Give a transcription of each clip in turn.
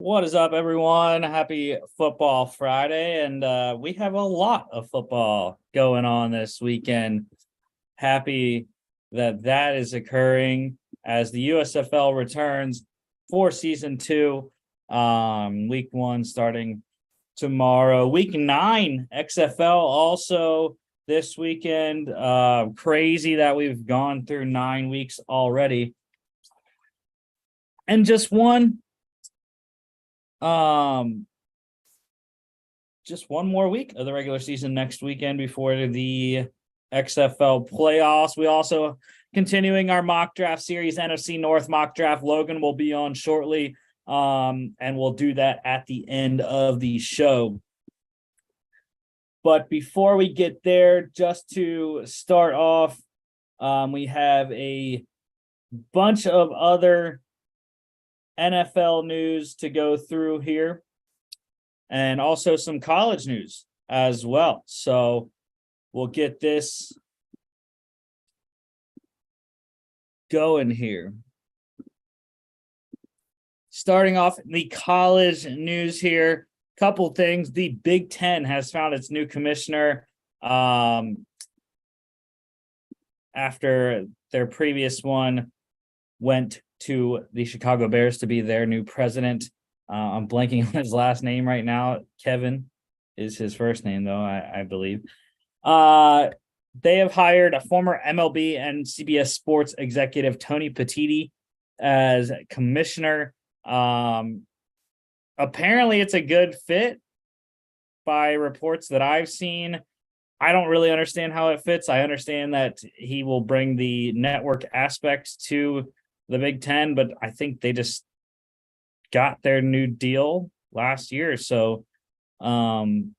What is up, everyone? Happy Football Friday, and we have a lot of football going on this weekend. Happy that is occurring as the USFL returns for season 2. Week 1 starting tomorrow. Week 9 XFL also this weekend. Crazy that we've gone through 9 weeks already, and just one more week of the regular season next weekend before the XFL playoffs. We also continuing our mock draft series, NFC North mock draft. Logan will be on shortly, and we'll do that at the end of the show. But before we get there, just to start off, we have a bunch of other NFL news to go through here, and also some college news as well. So we'll get this going here. Starting off the college news here, couple things. The Big Ten has found its new commissioner after their previous one went to the Chicago Bears to be their new president. I'm blanking on his last name right now. Kevin is his first name, though, I believe. They have hired a former MLB and CBS Sports executive, Tony Petitti, as commissioner. Apparently, it's a good fit by reports that I've seen. I don't really understand how it fits. I understand that he will bring the network aspect to the Big Ten, but I think they just got their new deal last year. So I'm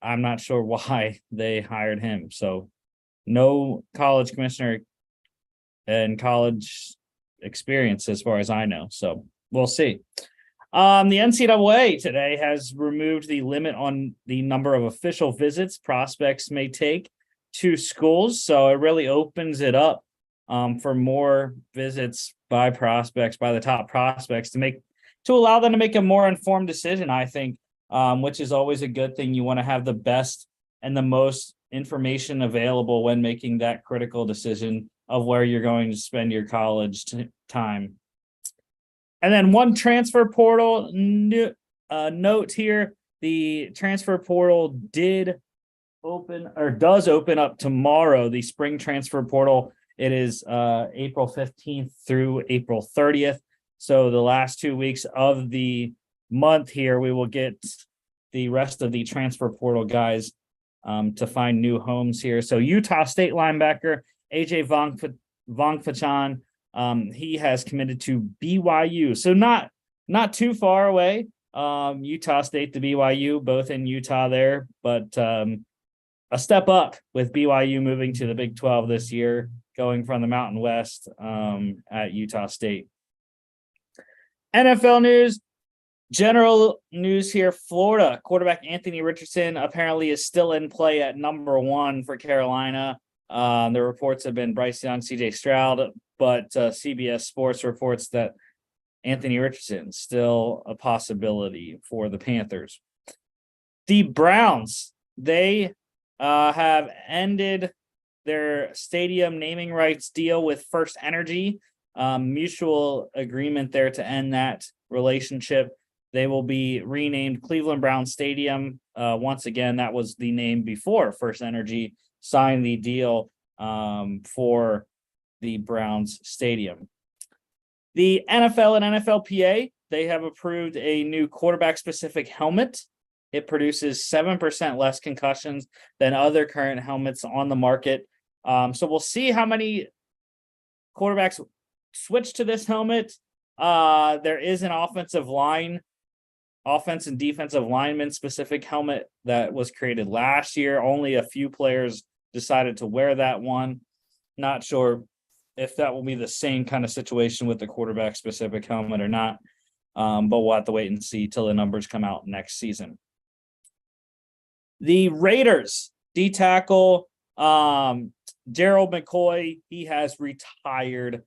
not sure why they hired him. So no college commissioner and college experience as far as I know. So we'll see. The NCAA today has removed the limit on the number of official visits prospects may take to schools. So it really opens it up for more visits by prospects, by the top prospects, to allow them to make a more informed decision, I think, which is always a good thing. You want to have the best and the most information available when making that critical decision of where you're going to spend your college time. And then one transfer portal note here. The transfer portal does open up tomorrow, the spring transfer portal. It is April 15th through April 30th. So the last 2 weeks of the month here, we will get the rest of the transfer portal guys to find new homes here. So Utah State linebacker AJ Vongphachanh, he has committed to BYU. So not too far away. Utah State to BYU, both in Utah there, but a step up with BYU moving to the Big 12 this year, going from the Mountain West at Utah State. NFL news, general news here. Florida quarterback Anthony Richardson apparently is still in play at number 1 for Carolina. The reports have been Bryce Young, CJ Stroud, but CBS Sports reports that Anthony Richardson still a possibility for the Panthers. The Browns, they have ended their stadium naming rights deal with First Energy, mutual agreement there to end that relationship. They will be renamed Cleveland Browns Stadium. Once again, that was the name before First Energy signed the deal for the Browns Stadium. The NFL and NFLPA, they have approved a new quarterback-specific helmet. It produces 7% less concussions than other current helmets on the market. So we'll see how many quarterbacks switch to this helmet. There is an offense and defensive lineman specific helmet that was created last year. Only a few players decided to wear that one. Not sure if that will be the same kind of situation with the quarterback specific helmet or not. But we'll have to wait and see till the numbers come out next season. The Raiders D tackle Gerald McCoy, he has retired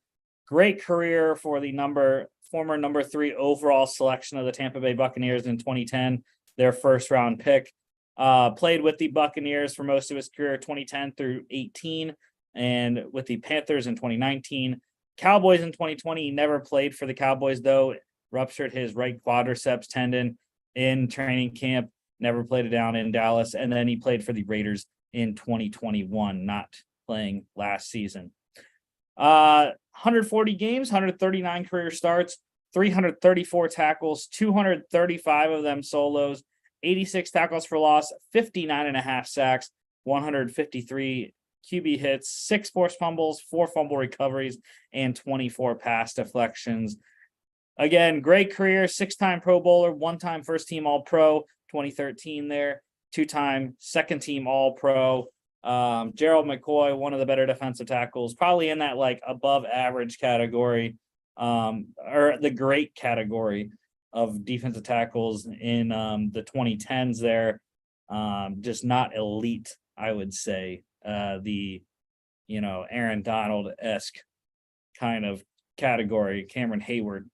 Great career for the former number 3 overall selection of the Tampa Bay Buccaneers in 2010, their first round pick. Played with the Buccaneers for most of his career, 2010 through 18, and with the Panthers in 2019. Cowboys in 2020. He never played for the Cowboys, though. Ruptured his right quadriceps tendon in training camp. Never played it down in Dallas. And then he played for the Raiders in 2021, not playing last season. 140 games, 139 career starts, 334 tackles, 235 of them solos, 86 tackles for loss, 59 and a half sacks, 153 QB hits, 6 forced fumbles, 4 fumble recoveries, and 24 pass deflections. Again, great career, 6-time Pro Bowler, 1-time first-team All-Pro, 2013 there, 2-time second-team All-Pro. Gerald McCoy, one of the better defensive tackles, probably in that like above average category, or the great category of defensive tackles in the 2010s there. Just not elite, I would say. The Aaron Donald-esque kind of category, Cameron Hayward.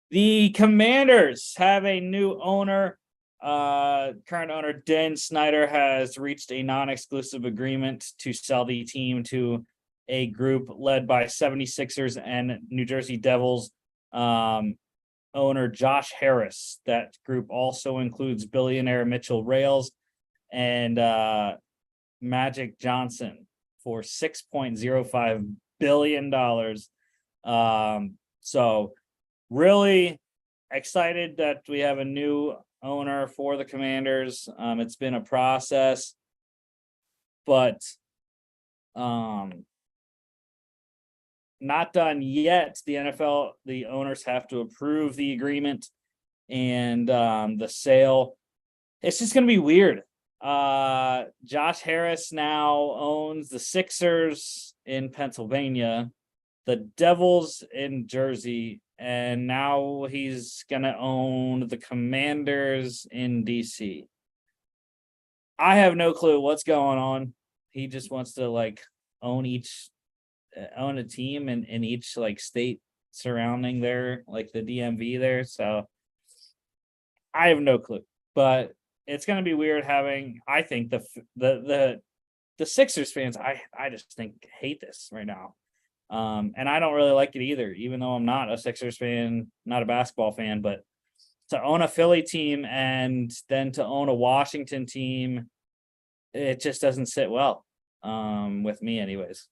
The Commanders have a new owner. Current owner Dan Snyder has reached a non-exclusive agreement to sell the team to a group led by 76ers and New Jersey Devils owner Josh Harris. That group also includes billionaire Mitchell Rales and Magic Johnson for $6.05 billion. So really excited that we have a new owner for the Commanders. It's been a process, but not done yet. The NFL, the owners have to approve the agreement and the sale. It's just going to be weird. Josh Harris now owns the Sixers in Pennsylvania, the Devils in Jersey, and now he's going to own the Commanders in DC. I have no clue what's going on. He just wants to own a team in each state surrounding there, like the DMV there. So I have no clue, but it's going to be weird having, I think the Sixers fans, I just think hate this right now. And I don't really like it either, even though I'm not a Sixers fan, not a basketball fan, but to own a Philly team and then to own a Washington team, it just doesn't sit well with me anyways.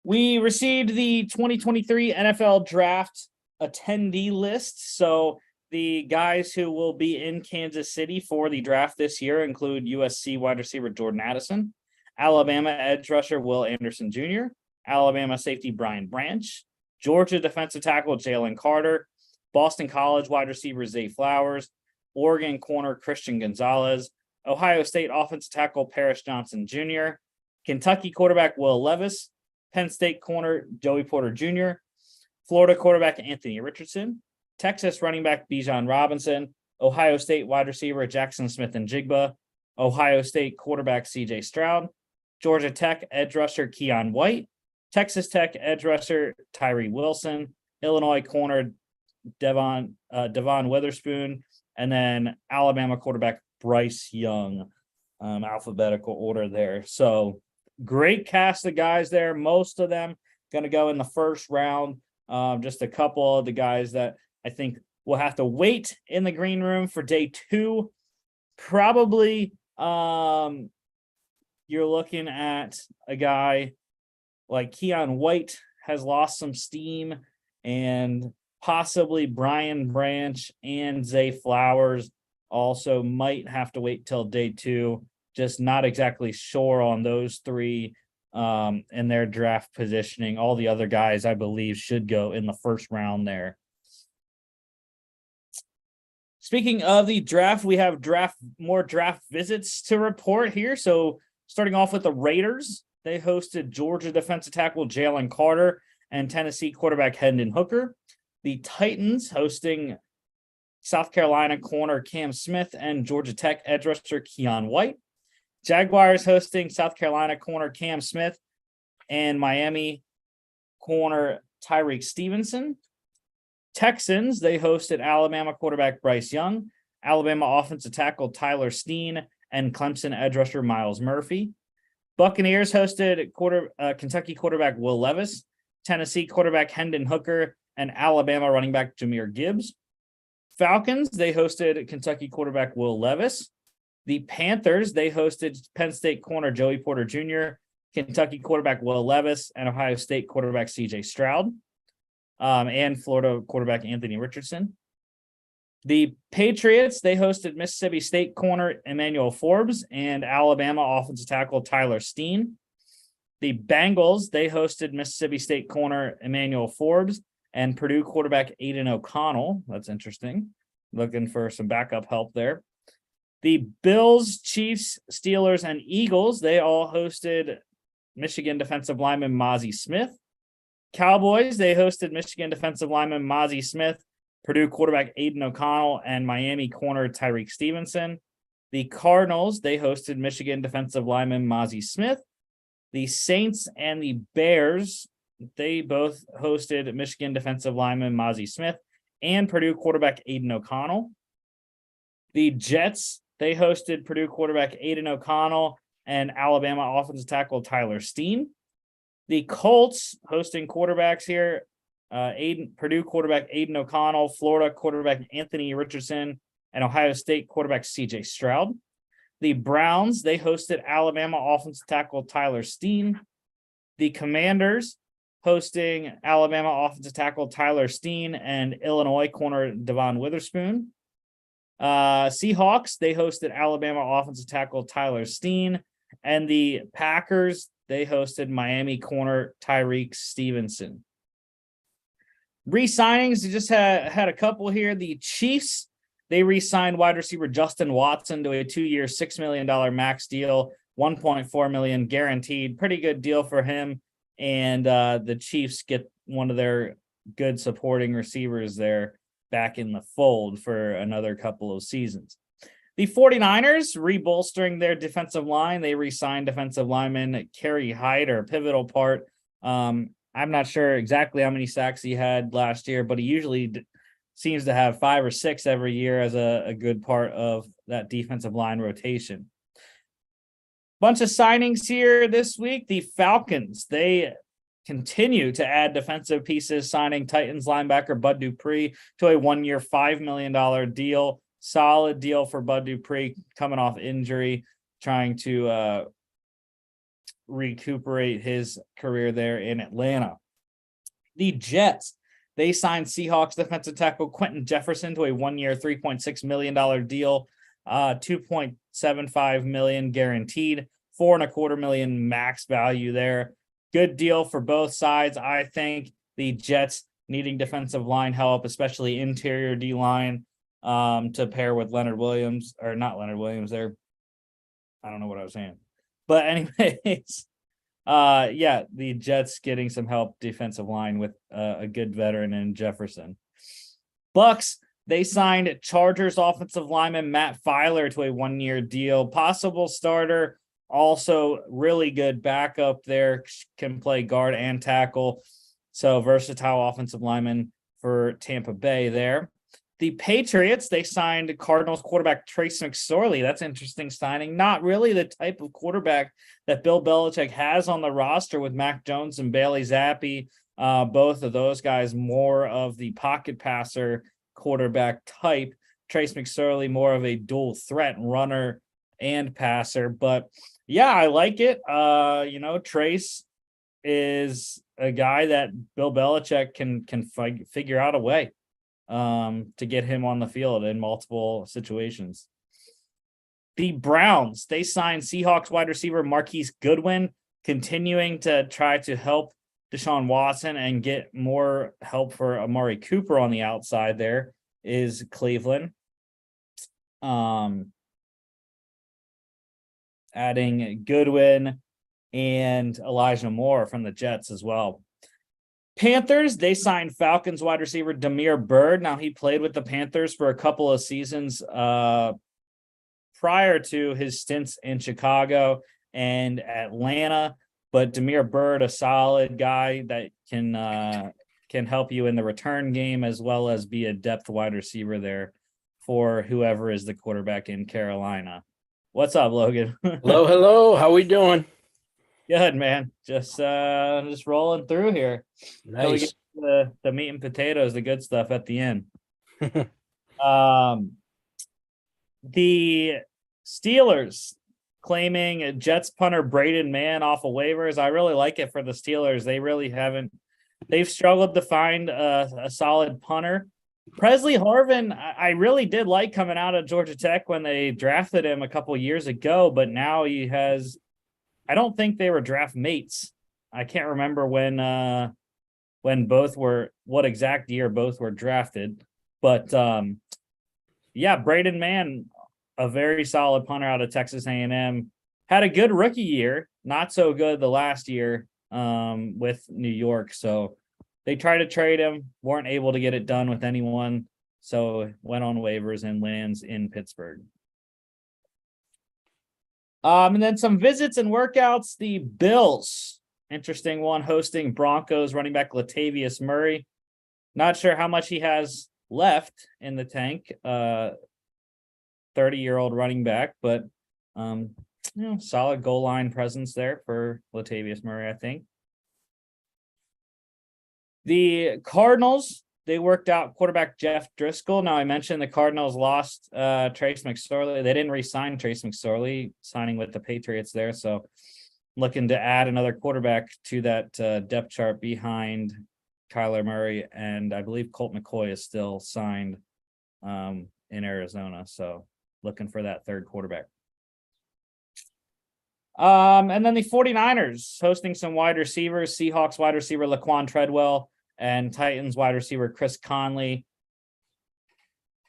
We received the 2023 NFL Draft attendee list. So the guys who will be in Kansas City for the draft this year include USC wide receiver Jordan Addison, Alabama edge rusher Will Anderson Jr., Alabama safety Brian Branch, Georgia defensive tackle Jalen Carter, Boston College wide receiver Zay Flowers, Oregon corner Christian Gonzalez, Ohio State offensive tackle Paris Johnson Jr., Kentucky quarterback Will Levis, Penn State corner Joey Porter Jr., Florida quarterback Anthony Richardson, Texas running back Bijan Robinson, Ohio State wide receiver Jackson Smith-Njigba, Ohio State quarterback CJ Stroud, Georgia Tech edge rusher Keon White, Texas Tech edge rusher Tyree Wilson, Illinois corner Devon Witherspoon, and then Alabama quarterback Bryce Young, alphabetical order there. So great cast of guys there. Most of them going to go in the first round. Just a couple of the guys that I think we'll have to wait in the green room for day 2. Probably you're looking at a guy like Keon White has lost some steam, and possibly Brian Branch and Zay Flowers also might have to wait till day 2. Just not exactly sure on those 3 in their draft positioning. All the other guys, I believe, should go in the first round there. Speaking of the draft, we have more draft visits to report here. So starting off with the Raiders, they hosted Georgia defensive tackle Jalen Carter and Tennessee quarterback Hendon Hooker. The Titans hosting South Carolina corner Cam Smith and Georgia Tech edge rusher Keon White. Jaguars hosting South Carolina corner Cam Smith and Miami corner Tyreek Stevenson. Texans, they hosted Alabama quarterback Bryce Young, Alabama offensive tackle Tyler Steen, and Clemson edge rusher Miles Murphy. Buccaneers hosted Kentucky quarterback Will Levis, Tennessee quarterback Hendon Hooker, and Alabama running back Jahmyr Gibbs. Falcons, they hosted Kentucky quarterback Will Levis. The Panthers, they hosted Penn State corner Joey Porter Jr., Kentucky quarterback Will Levis, and Ohio State quarterback C.J. Stroud, and Florida quarterback Anthony Richardson. The Patriots, they hosted Mississippi State corner Emmanuel Forbes and Alabama offensive tackle Tyler Steen. The Bengals, they hosted Mississippi State corner Emmanuel Forbes and Purdue quarterback Aiden O'Connell. That's interesting. Looking for some backup help there. The Bills, Chiefs, Steelers, and Eagles, they all hosted Michigan defensive lineman Mozzie Smith. Cowboys, they hosted Michigan defensive lineman Mozzie Smith, Purdue quarterback Aiden O'Connell, and Miami corner Tyreek Stevenson. The Cardinals, they hosted Michigan defensive lineman Mozzie Smith. The Saints and the Bears, they both hosted Michigan defensive lineman Mozzie Smith and Purdue quarterback Aiden O'Connell. The Jets, they hosted Purdue quarterback Aiden O'Connell and Alabama offensive tackle Tyler Steen. The Colts hosting quarterbacks here, Purdue quarterback Aiden O'Connell, Florida quarterback Anthony Richardson, and Ohio State quarterback C.J. Stroud. The Browns, they hosted Alabama offensive tackle Tyler Steen. The Commanders hosting Alabama offensive tackle Tyler Steen and Illinois corner Devon Witherspoon. Seahawks, they hosted Alabama offensive tackle Tyler Steen. And the Packers, they hosted Miami corner Tyreek Stevenson. Re-signings, they just had a couple here. The Chiefs, they re-signed wide receiver Justin Watson to a 2-year, $6 million max deal, $1.4 million guaranteed. Pretty good deal for him. And the Chiefs get one of their good supporting receivers there back in the fold for another couple of seasons. The 49ers rebolstering their defensive line. They re-signed defensive lineman Kerry Hyder, pivotal part. I'm not sure exactly how many sacks he had last year, but he usually seems to have 5 or 6 every year as a good part of that defensive line rotation. Bunch of signings here this week. The Falcons, they continue to add defensive pieces, signing Titans linebacker Bud Dupree to a 1-year, $5 million deal. Solid deal for Bud Dupree coming off injury, trying to recuperate his career there in Atlanta. The Jets, they signed Seahawks defensive tackle Quentin Jefferson to a 1-year, $3.6 million deal, $2.75 million guaranteed, $4.25 million max value there. Good deal for both sides. I think the Jets needing defensive line help, especially interior D-line, to pair with Leonard Williams, or not Leonard Williams there. I don't know what I was saying. But anyways, the Jets getting some help defensive line with a good veteran in Jefferson. Bucks, they signed Chargers offensive lineman Matt Filer to a 1-year deal. Possible starter, also really good backup there, can play guard and tackle. So versatile offensive lineman for Tampa Bay there. The Patriots, they signed Cardinals quarterback Trace McSorley. That's interesting signing. Not really the type of quarterback that Bill Belichick has on the roster with Mac Jones and Bailey Zappi. Both of those guys more of the pocket passer quarterback type. Trace McSorley more of a dual threat runner and passer. But yeah, I like it. Trace is a guy that Bill Belichick can figure out a way to get him on the field in multiple situations. The Browns, they signed Seahawks wide receiver Marquise Goodwin, continuing to try to help Deshaun Watson and get more help for Amari Cooper on the outside. There is Cleveland. Adding Goodwin and Elijah Moore from the Jets as well. Panthers, they signed Falcons wide receiver Damiere Byrd. Now, he played with the Panthers for a couple of seasons prior to his stints in Chicago and Atlanta. But Damiere Byrd, a solid guy that can help you in the return game as well as be a depth wide receiver there for whoever is the quarterback in Carolina. What's up, Logan? Hello. How we doing? Good, man. Just rolling through here. Till we get Nice. to the meat and potatoes, the good stuff at the end. The Steelers claiming Jets punter Braden Mann off of waivers. I really like it for the Steelers. They really haven't. They've struggled to find a solid punter. Presley Harvin, I really did like coming out of Georgia Tech when they drafted him a couple years ago, but now he has. I don't think they were draft mates. I can't remember when both were, what exact year both were drafted, but yeah, Braden Mann, a very solid punter out of Texas A&M, had a good rookie year, not so good the last year with New York. So they tried to trade him, weren't able to get it done with anyone. So went on waivers and lands in Pittsburgh. And then some visits and workouts. The Bills, interesting one, hosting Broncos running back Latavius Murray. Not sure how much he has left in the tank. 30-year-old running back, but solid goal line presence there for Latavius Murray, I think. The Cardinals, they worked out quarterback Jeff Driscoll. Now, I mentioned the Cardinals lost Trace McSorley. They didn't re-sign Trace McSorley, signing with the Patriots there. So looking to add another quarterback to that depth chart behind Kyler Murray. And I believe Colt McCoy is still signed in Arizona. So looking for that third quarterback. And then the 49ers hosting some wide receivers, Seahawks wide receiver Laquan Treadwell and Titans wide receiver Chris Conley.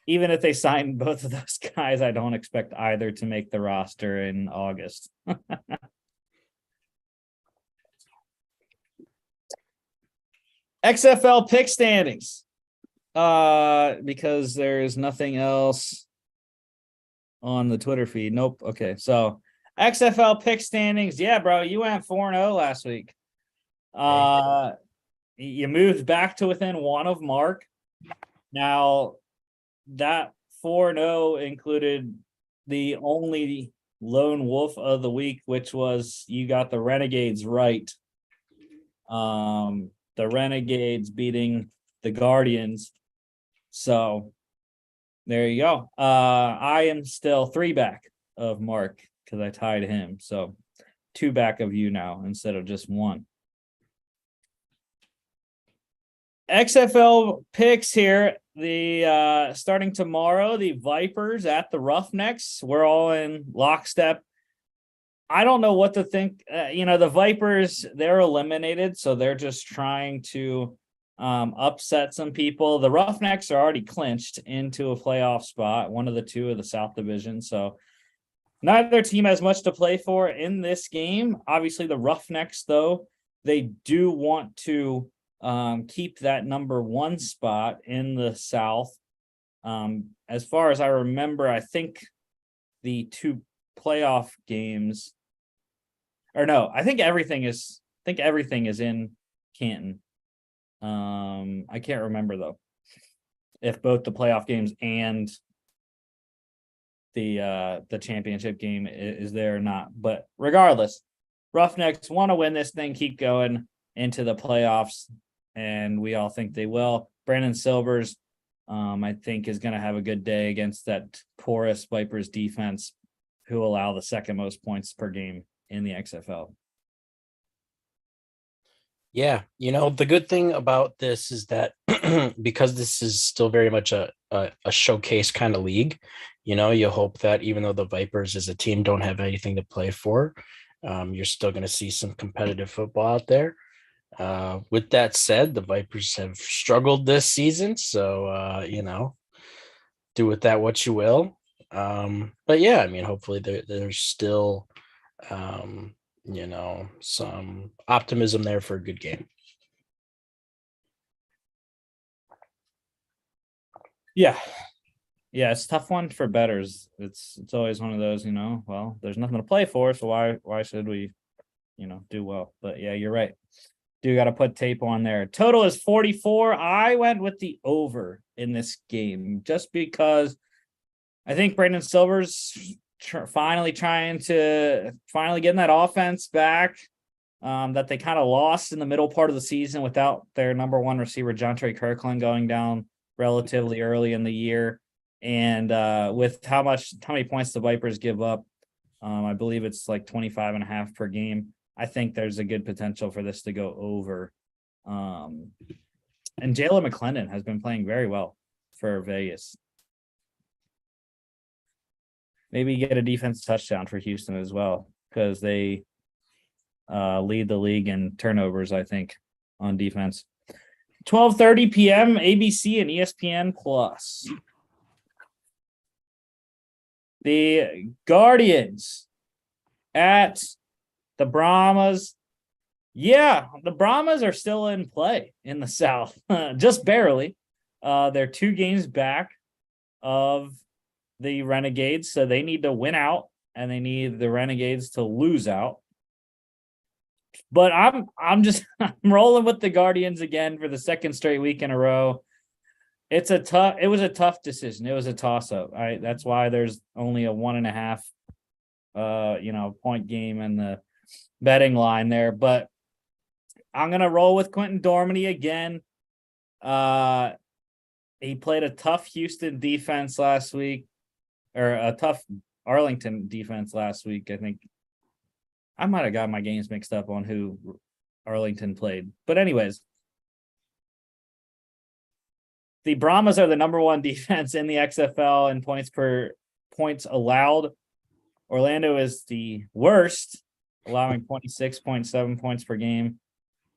Even if they sign both of those guys, I don't expect either to make the roster in August. XFL pick standings. Because there's nothing else on the Twitter feed. Nope. Okay. So XFL pick standings. Yeah, bro, you went 4-0 last week. You moved back to within one of Mark. Now, that 4-0 included the only lone wolf of the week, which was you got the Renegades right. The Renegades beating the Guardians. So there you go. I am still 3 back of Mark because I tied him. So 2 back of you now instead of just 1. XFL picks here. The starting tomorrow, the Vipers at the Roughnecks. We're all in lockstep. I don't know what to think. The Vipers, they're eliminated, so they're just trying to upset some people. The Roughnecks are already clinched into a playoff spot, one of the 2 of the South Division. So neither team has much to play for in this game. Obviously, the Roughnecks, though, they do want to keep that number 1 spot in the South. As far as I remember, I think the 2 playoff games, or no, I think everything is in Canton. I can't remember though if both the playoff games and the championship game is there or not. But regardless, Roughnecks want to win this thing, keep going into the playoffs, and we all think they will. Brandon Silvers, I think, is going to have a good day against that porous Vipers defense, who allow the second most points per game in the XFL. Yeah, the good thing about this is that because this is still very much a showcase kind of league, you hope that even though the Vipers as a team don't have anything to play for, you're still going to see some competitive football out there. With that said, the Vipers have struggled this season, so do with that what you will. But yeah, hopefully there's still some optimism there for a good game. Yeah, Yeah, it's a tough one for bettors. It's always one of those, well, there's nothing to play for, so why should we, do well? But yeah, you're right. Do got to put tape on there. Total is 44. I went with the over in this game just because I think Brandon Silver's finally getting that offense back that they kind of lost in the middle part of the season without their number one receiver, Jontre Kirkland, going down relatively early in the year. And with how many points the Vipers give up, I believe it's like 25.5 per game. I think there's a good potential for this to go over. And Jalen McClendon has been playing very well for Vegas. Maybe get a defense touchdown for Houston as well, because they lead the league in turnovers, I think, on defense. 12:30 p.m. ABC and ESPN Plus. The Guardians at the Brahmas. Yeah, the Brahmas are still in play in the South, just barely. They're 2 games back of the Renegades, so they need to win out, and they need the Renegades to lose out. But I'm rolling with the Guardians again for the second straight week in a row. It was a tough decision. It was a toss-up. That's why there's only a 1.5 point game in the betting line there. But I'm gonna roll with Quentin Dormady again. He played a tough Houston defense last week, or a tough Arlington defense last week. I think I might have got my games mixed up on who Arlington played. But anyways, the Brahmas are the number 1 defense in the XFL in points allowed. Orlando is the worst, allowing 26.7 points per game.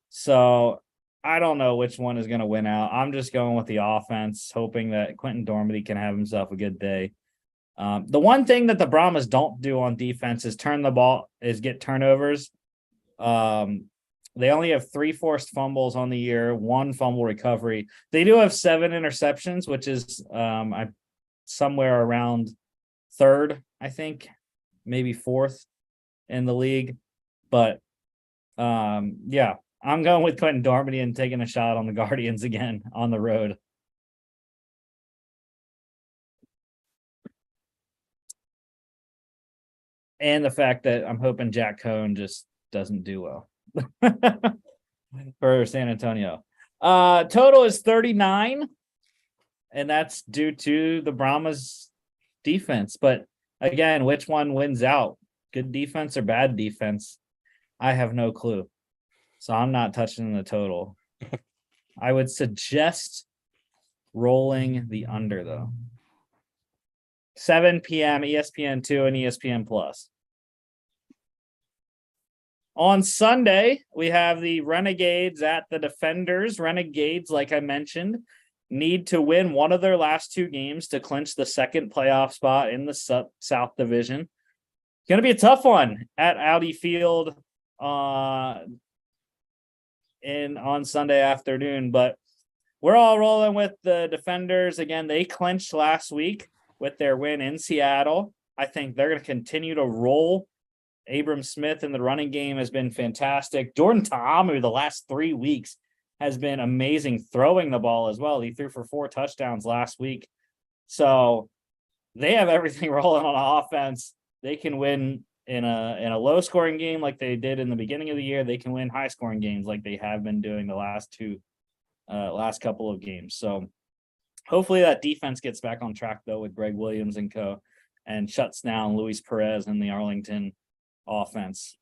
So I don't know which one is going to win out. I'm just going with the offense, hoping that Quentin Dormady can have himself a good day. The one thing that the Brahmas don't do on defense is get turnovers. They only have 3 forced fumbles on the year, 1 fumble recovery. They do have 7 interceptions, which is somewhere around 3rd, I think, maybe 4th in the league. But yeah, I'm going with Quentin Dormady and taking a shot on the Guardians again on the road. And the fact that I'm hoping Jack Cohn just doesn't do well for San Antonio. Total is 39, and that's due to the Brahmas defense. But again, which one wins out? Good defense or bad defense? I have no clue. So I'm not touching the total. I would suggest rolling the under, though. 7 p.m. ESPN2 and ESPN Plus. On Sunday, we have the Renegades at the Defenders. Renegades, like I mentioned, need to win one of their last 2 games to clinch the 2nd playoff spot in the South Division. Going to be a tough one at Audi Field on Sunday afternoon, but we're all rolling with the Defenders. Again, they clinched last week with their win in Seattle. I think they're going to continue to roll. Abram Smith in the running game has been fantastic. Jordan Ta'amu the last 3 weeks has been amazing throwing the ball as well. He threw for 4 touchdowns last week. So they have everything rolling on offense. They can win in a low scoring game like they did in the beginning of the year. They can win high scoring games like they have been doing the last couple of games. So hopefully that defense gets back on track, though, with Greg Williams and co, and shuts down Luis Perez and the Arlington offense.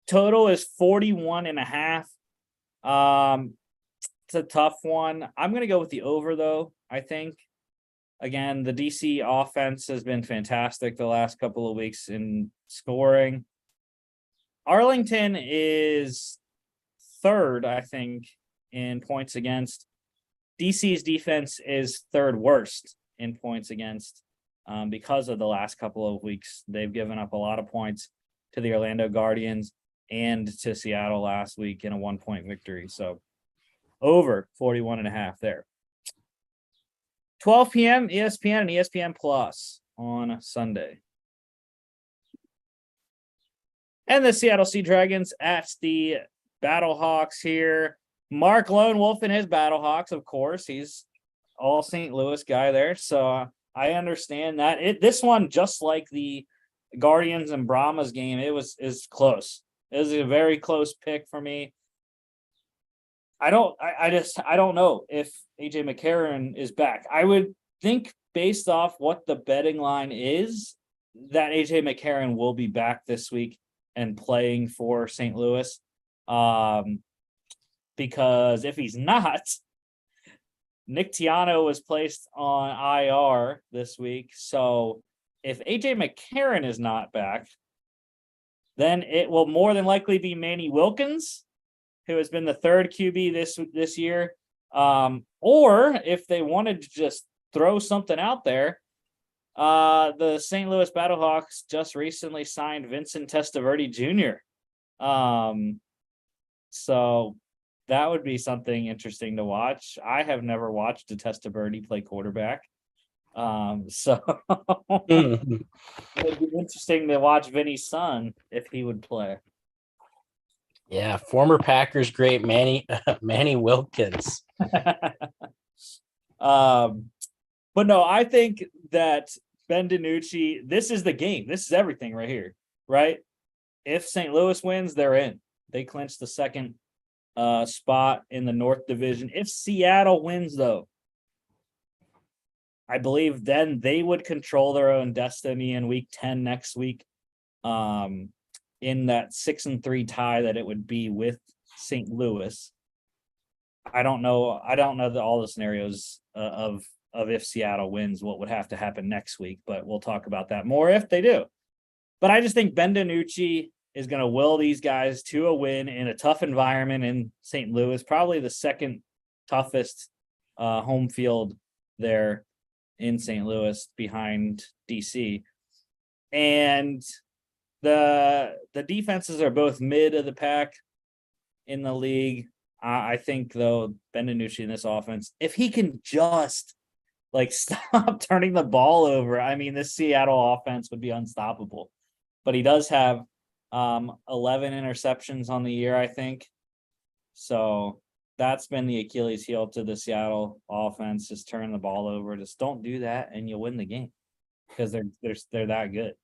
Total is 41.5. It's a tough one. I'm going to go with the over, though, I think. Again, the DC offense has been fantastic the last couple of weeks in scoring. Arlington is 3rd, I think, in points against. DC's defense is 3rd worst in points against because of the last couple of weeks. They've given up a lot of points to the Orlando Guardians and to Seattle last week in a 1-point victory. So over 41.5 there. 12 p.m. ESPN and ESPN Plus on Sunday. And the Seattle Sea Dragons at the Battlehawks here. Mark Lone Wolf and his Battlehawks, of course. He's all St. Louis guy there. So I understand that. This one, just like the Guardians and Brahmas game, is close. It was a very close pick for me. I don't know if AJ McCarron is back. I would think, based off what the betting line is, that AJ McCarron will be back this week and playing for St. Louis. Because if he's not, Nick Tiano was placed on IR this week. So if AJ McCarron is not back, then it will more than likely be Manny Wilkins, who has been the third QB this year. Or if they wanted to just throw something out there, the St. Louis Battlehawks just recently signed Vincent Testaverde Jr. So that would be something interesting to watch. I have never watched a Testaverde play quarterback. So it would be interesting to watch Vinny's son if he would play. Yeah, former Packers great Manny Wilkins. But no, I think that Ben DiNucci, this is the game. This is everything right here, right? If St. Louis wins, they're in. They clinch the second spot in the North Division. If Seattle wins, though, I believe then they would control their own destiny in week 10 next week. In that 6-3 tie that it would be with St. Louis. I don't know all the scenarios of if Seattle wins, what would have to happen next week, but we'll talk about that more if they do. But I just think Ben DiNucci is going to will these guys to a win in a tough environment in St. Louis, probably the second toughest home field there in St. Louis behind DC. And the defenses are both mid of the pack in the league. I think, though, Ben DiNucci in this offense, if he can just stop turning the ball over, I mean, this Seattle offense would be unstoppable. But he does have 11 interceptions on the year, I think. So that's been the Achilles heel to the Seattle offense, just turn the ball over. Just don't do that, and you'll win the game because they're that good.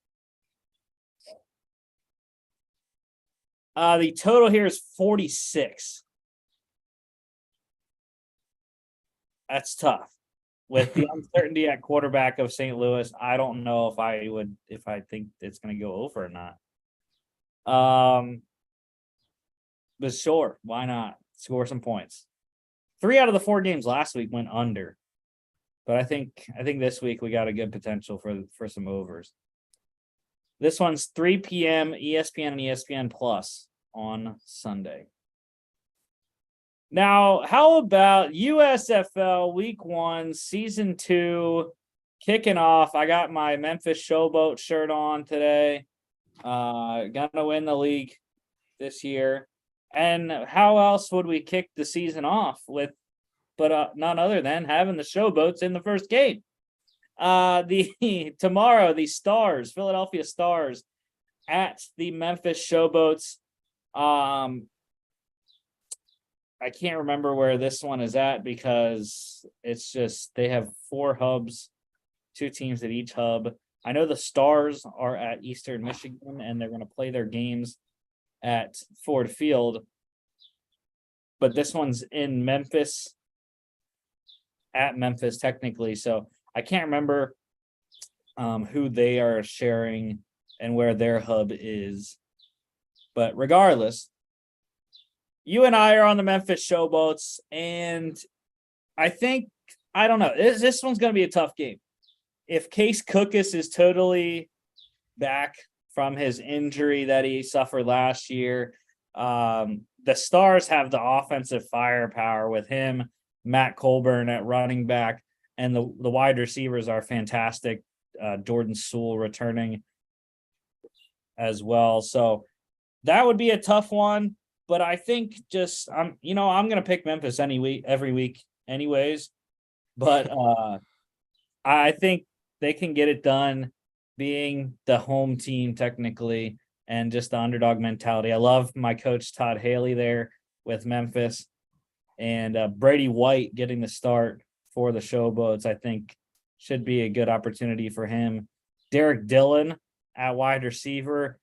The total here is 46. That's tough. With the uncertainty at quarterback of St. Louis, I don't know if I think it's going to go over or not. But sure, why not? Score some points. 3 out of the 4 games last week went under. But I think this week we got a good potential for some overs. This one's 3 p.m. ESPN and ESPN Plus on Sunday. Now, how about USFL Week 1, Season 2, kicking off? I got my Memphis Showboat shirt on today. Gonna win the league this year. And how else would we kick the season off with, but none other than having the Showboats in the first game? Tomorrow, the Stars, Philadelphia Stars, at the Memphis Showboats. I can't remember where this one is at because it's just they have 4 hubs, 2 teams at each hub. I know the Stars are at Eastern Michigan and they're going to play their games at Ford Field. But this one's in Memphis, at Memphis technically. So I can't remember who they are sharing and where their hub is. But regardless, you and I are on the Memphis Showboats, and I don't know. This one's going to be a tough game. If Case Cookus is totally back from his injury that he suffered last year, the Stars have the offensive firepower with him, Matt Colburn at running back, and the wide receivers are fantastic. Jordan Sewell returning as well. So that would be a tough one. but I think just I'm gonna pick Memphis every week anyways. But I think they can get it done being the home team technically and just the underdog mentality. I love my coach Todd Haley there with Memphis, and Brady White getting the start for the Showboats, I think should be a good opportunity for him. Derek Dillon at wide receiver.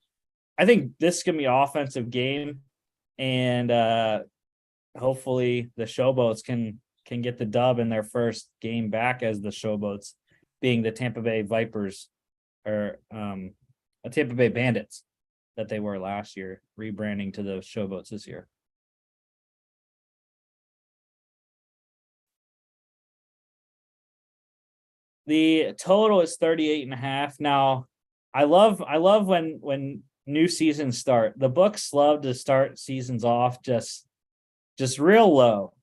I think this is going to be an offensive game, and hopefully the Showboats can get the dub in their first game back as the Showboats, being the Tampa Bay Vipers or Tampa Bay Bandits that they were last year, rebranding to the Showboats this year. The total is 38.5. Now, I love when new seasons start. The books love to start seasons off just real low.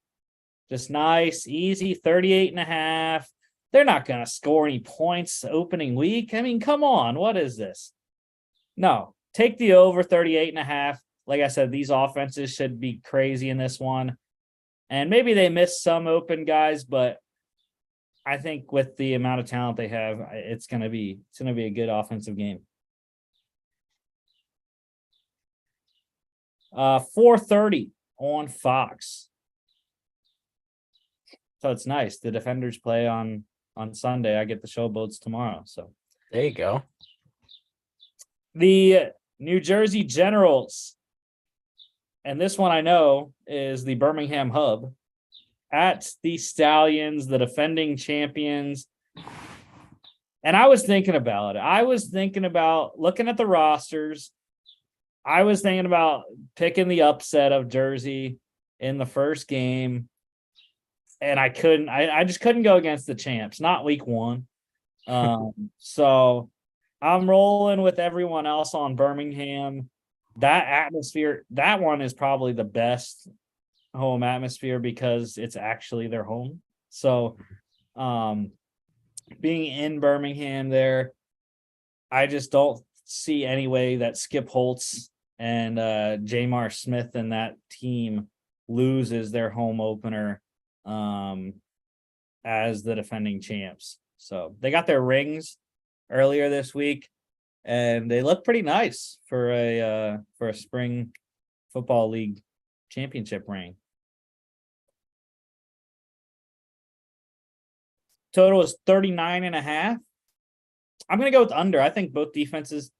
Just nice, easy, 38.5. They're not going to score any points opening week. I mean, come on. What is this? No, take the over 38.5. Like I said, these offenses should be crazy in this one. And maybe they missed some open guys, but I think with the amount of talent they have, it's going to be a good offensive game. 4:30 on Fox. So it's nice. The Defenders play on Sunday. I get the Showboats tomorrow. So there you go. The New Jersey Generals, and this one I know is the Birmingham Hub, at the Stallions, the defending champions. And I was thinking about it. I was thinking about looking at the rosters. I was thinking about picking the upset of Jersey in the first game. And I couldn't. I just couldn't go against the champs, not week one. So I'm rolling with everyone else on Birmingham. That atmosphere, that one is probably the best home atmosphere because it's actually their home. So being in Birmingham there, I just don't see any way that Skip Holtz and Jamar Smith and that team loses their home opener as the defending champs. So they got their rings earlier this week, and they look pretty nice for a spring football league championship ring. Total is 39.5. I'm going to go with under. I think both defenses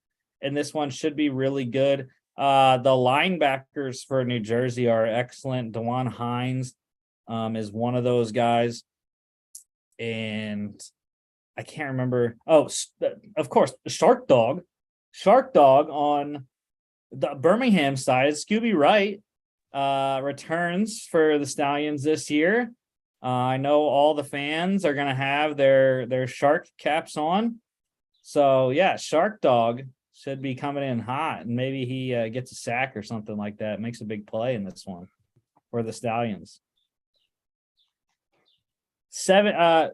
in this one should be really good. The linebackers for New Jersey are excellent. DeJuan Hines is one of those guys. And I can't remember. Oh, of course, Shark Dog on the Birmingham side. Scooby Wright returns for the Stallions this year. I know all the fans are going to have their shark caps on. So, yeah, Shark Dog should be coming in hot, and maybe he gets a sack or something like that. Makes a big play in this one for the Stallions. 7:30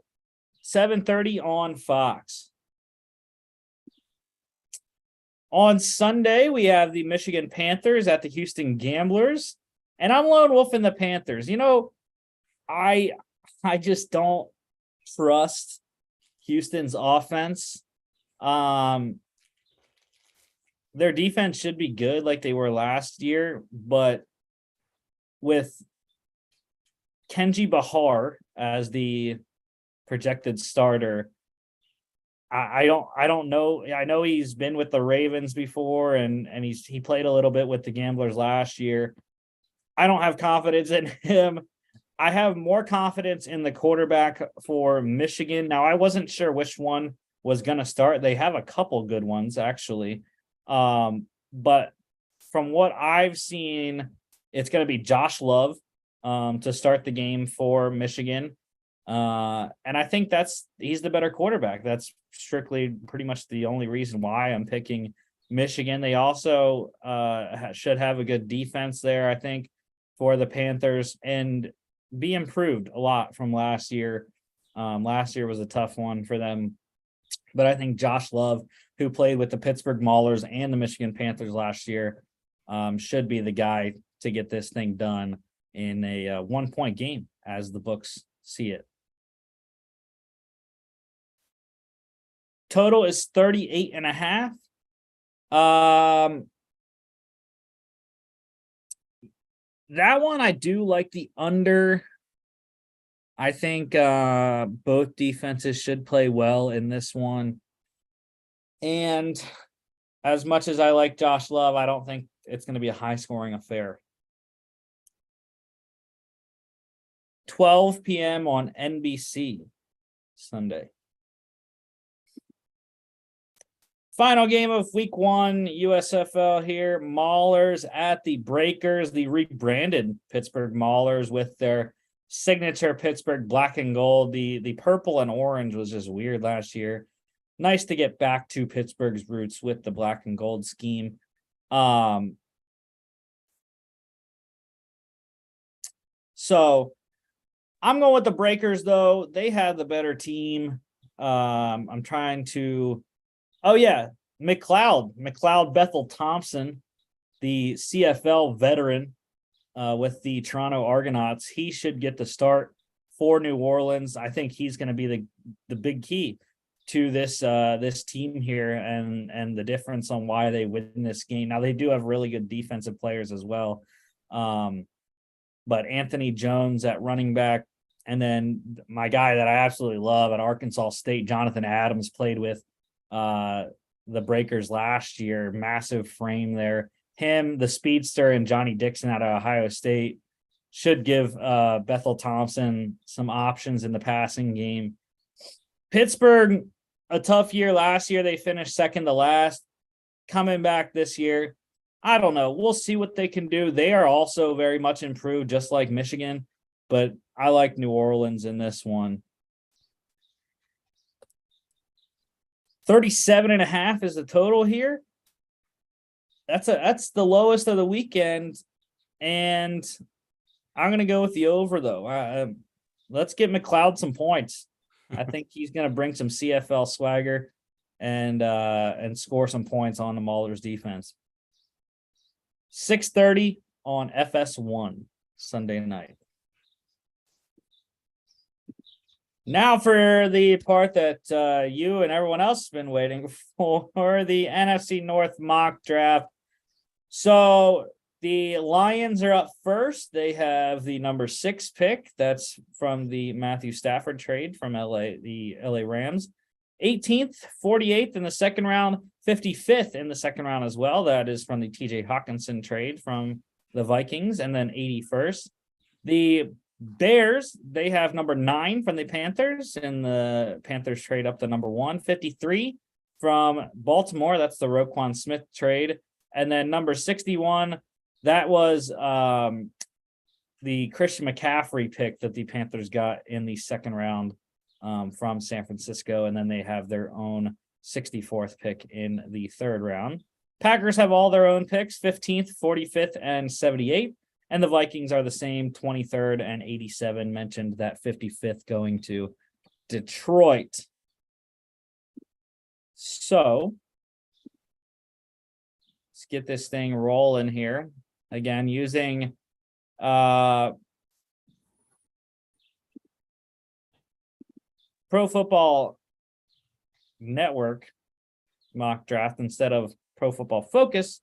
on Fox. On Sunday, we have the Michigan Panthers at the Houston Gamblers, and I'm lone wolf in the Panthers. You know, I just don't trust Houston's offense. Their defense should be good like they were last year, but with Kenji Bahar as the projected starter, I don't know. I know he's been with the Ravens before, and he played a little bit with the Gamblers last year. I don't have confidence in him. I have more confidence in the quarterback for Michigan. Now, I wasn't sure which one was going to start. They have a couple good ones, actually. But from what I've seen, it's going to be Josh Love to start the game for Michigan. And I think he's the better quarterback. That's strictly pretty much the only reason why I'm picking Michigan. They also should have a good defense there, I think, for the Panthers, and be improved a lot from last year. Last year was a tough one for them, but I think Josh Love, who played with the Pittsburgh Maulers and the Michigan Panthers last year, should be the guy to get this thing done in a 1-point game as the books see it. Total is 38.5. That one I do like the under. I think both defenses should play well in this one. And as much as I like Josh Love, I don't think it's going to be a high-scoring affair. 12 p.m. on NBC Sunday. Final game of week 1 USFL here. Maulers at the Breakers, the rebranded Pittsburgh Maulers with their signature Pittsburgh black and gold. The purple and orange was just weird last year. Nice to get back to Pittsburgh's roots with the black and gold scheme. So I'm going with the Breakers, though. They have the better team. I'm trying to... Oh, yeah. McLeod Bethel Thompson, the CFL veteran with the Toronto Argonauts. He should get the start for New Orleans. I think he's going to be the big key to this team here and the difference on why they win this game. Now, they do have really good defensive players as well. But Anthony Jones at running back, and then my guy that I absolutely love at Arkansas State, Jonathan Adams, played with the Breakers last year. Massive frame there. Him, the speedster, and Johnny Dixon out of Ohio State should give Bethel Thompson some options in the passing game. Pittsburgh, a tough year last year. They finished second to last. Coming back this year, I don't know. We'll see what they can do. They are also very much improved, just like Michigan, but I like New Orleans in this one. 37.5 is the total here. That's the lowest of the weekend, and I'm going to go with the over, though. Let's get McLeod some points. I think he's going to bring some CFL swagger and score some points on the Maulers defense. 6:30 on FS1 Sunday night. Now for the part that you and everyone else has been waiting for, the NFC North mock draft. So the Lions are up first. They have the number 6 pick. That's from the Matthew Stafford trade from the LA Rams. 18th, 48th in the second round, 55th in the second round as well. That is from the TJ Hawkinson trade from the Vikings, and then 81st. The Bears, they have number 9 from the Panthers, and the Panthers trade up to number 1. 53 from Baltimore. That's the Roquan Smith trade. And then number 61, that was the Christian McCaffrey pick that the Panthers got in the second round from San Francisco. And then they have their own 64th pick in the third round. Packers have all their own picks, 15th, 45th, and 78th. And the Vikings are the same, 23rd and 87, mentioned that 55th going to Detroit. So let's get this thing rolling here. Again, using Pro Football Network mock draft instead of Pro Football Focus,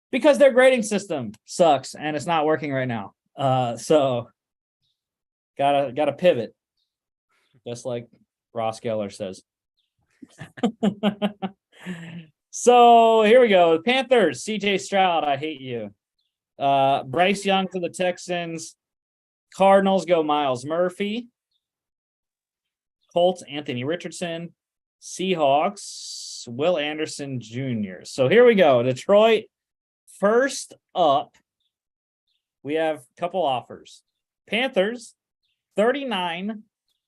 because their grading system sucks and it's not working right now. So gotta pivot, just like Ross Geller says. So here we go. Panthers, CJ Stroud, I hate you. Bryce Young for the Texans. Cardinals go Miles Murphy. Colts, Anthony Richardson. Seahawks, Will Anderson Jr. So here we go. Detroit, first up, we have a couple offers. Panthers, 39,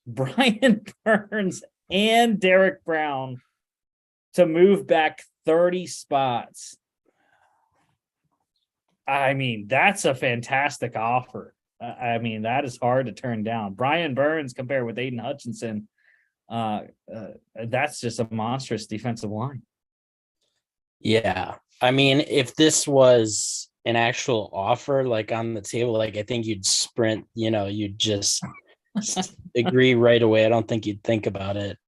Brian Burns and Derek Brown to move back 30 spots. I mean, that's a fantastic offer. I mean, that is hard to turn down. Brian Burns compared with Aiden Hutchinson. That's just a monstrous defensive line. Yeah. I mean, if this was an actual offer like on the table, like I think you'd sprint, you'd just agree right away. I don't think you'd think about it.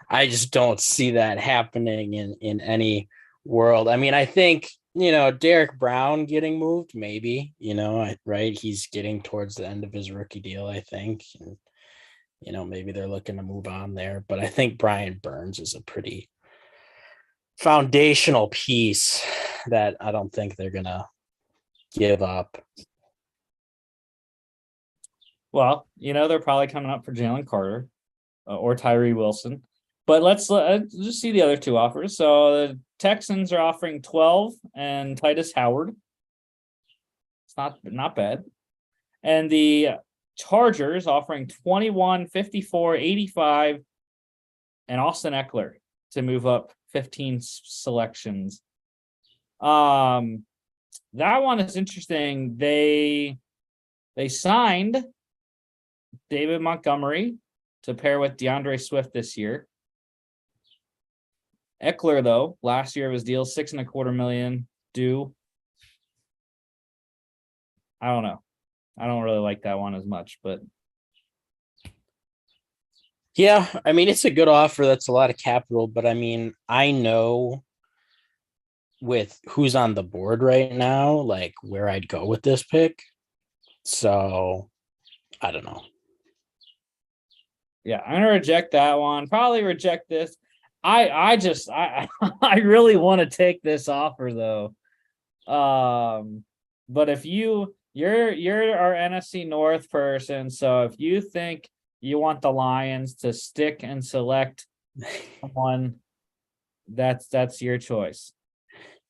I just don't see that happening in any world. I mean, I think, Derek Brown getting moved, maybe, right? He's getting towards the end of his rookie deal, I think. And, maybe they're looking to move on there. But I think Brian Burns is a pretty foundational piece that I don't think they're going to give up. Well, they're probably coming up for Jalen Carter or Tyree Wilson. But let's just see the other two offers. So the Texans are offering 12 and Titus Howard. It's not bad. And the Chargers offering 21, 54, 85, and Austin Eckler to move up 15 selections. That one is interesting. They signed David Montgomery to pair with DeAndre Swift this year. Eckler, though, last year of his deal, $6.25 million due. I don't know. I don't really like that one as much, but yeah, I mean, it's a good offer. That's a lot of capital, but I mean, I know with who's on the board right now, like where I'd go with this pick. So I don't know. Yeah, I'm gonna reject that one. Probably reject this. I I really want to take this offer though. But if you're our NFC North person, so if you think you want the Lions to stick and select someone, that's your choice.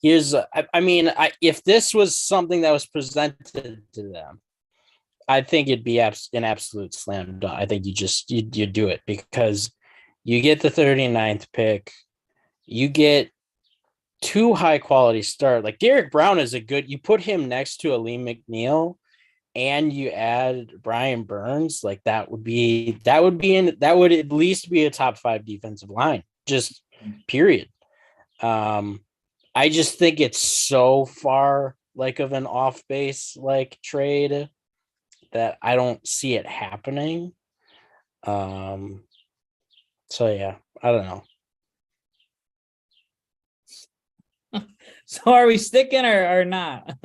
If this was something that was presented to them, I think it'd be an absolute slam dunk. I think you do it because you get the 39th pick, you get two high quality start. Like Derek Brown is you put him next to Aleem McNeil and you add Brian Burns, like that would at least be a top 5 defensive line, just period. I just think it's so far like of an off base like trade that I don't see it happening. So yeah, I don't know. So are we sticking or not?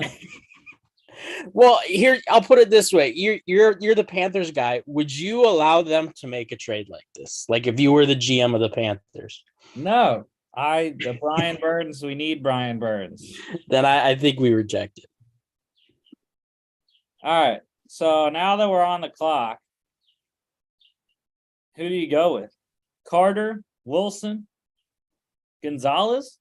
Well, here I'll put it this way: you're the Panthers guy. Would you allow them to make a trade like this? Like if you were the GM of the Panthers? No, the Brian Burns. We need Brian Burns. Then I think we reject it. All right. So now that we're on the clock, who do you go with? Carter, Wilson, Gonzalez?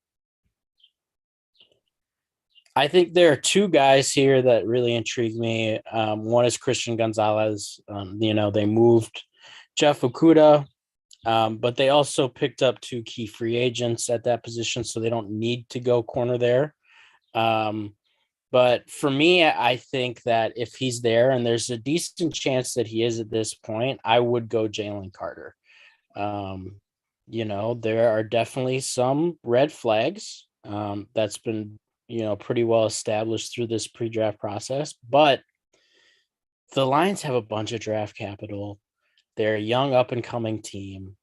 I think there are two guys here that really intrigue me. One is Christian Gonzalez. They moved Jeff Okudah, but they also picked up 2 key free agents at that position, so they don't need to go corner there. But for me, I think that if he's there, and there's a decent chance that he is at this point, I would go Jalen Carter. There are definitely some red flags. That's been, pretty well established through this pre-draft process, but the Lions have a bunch of draft capital. They're a young up and coming team.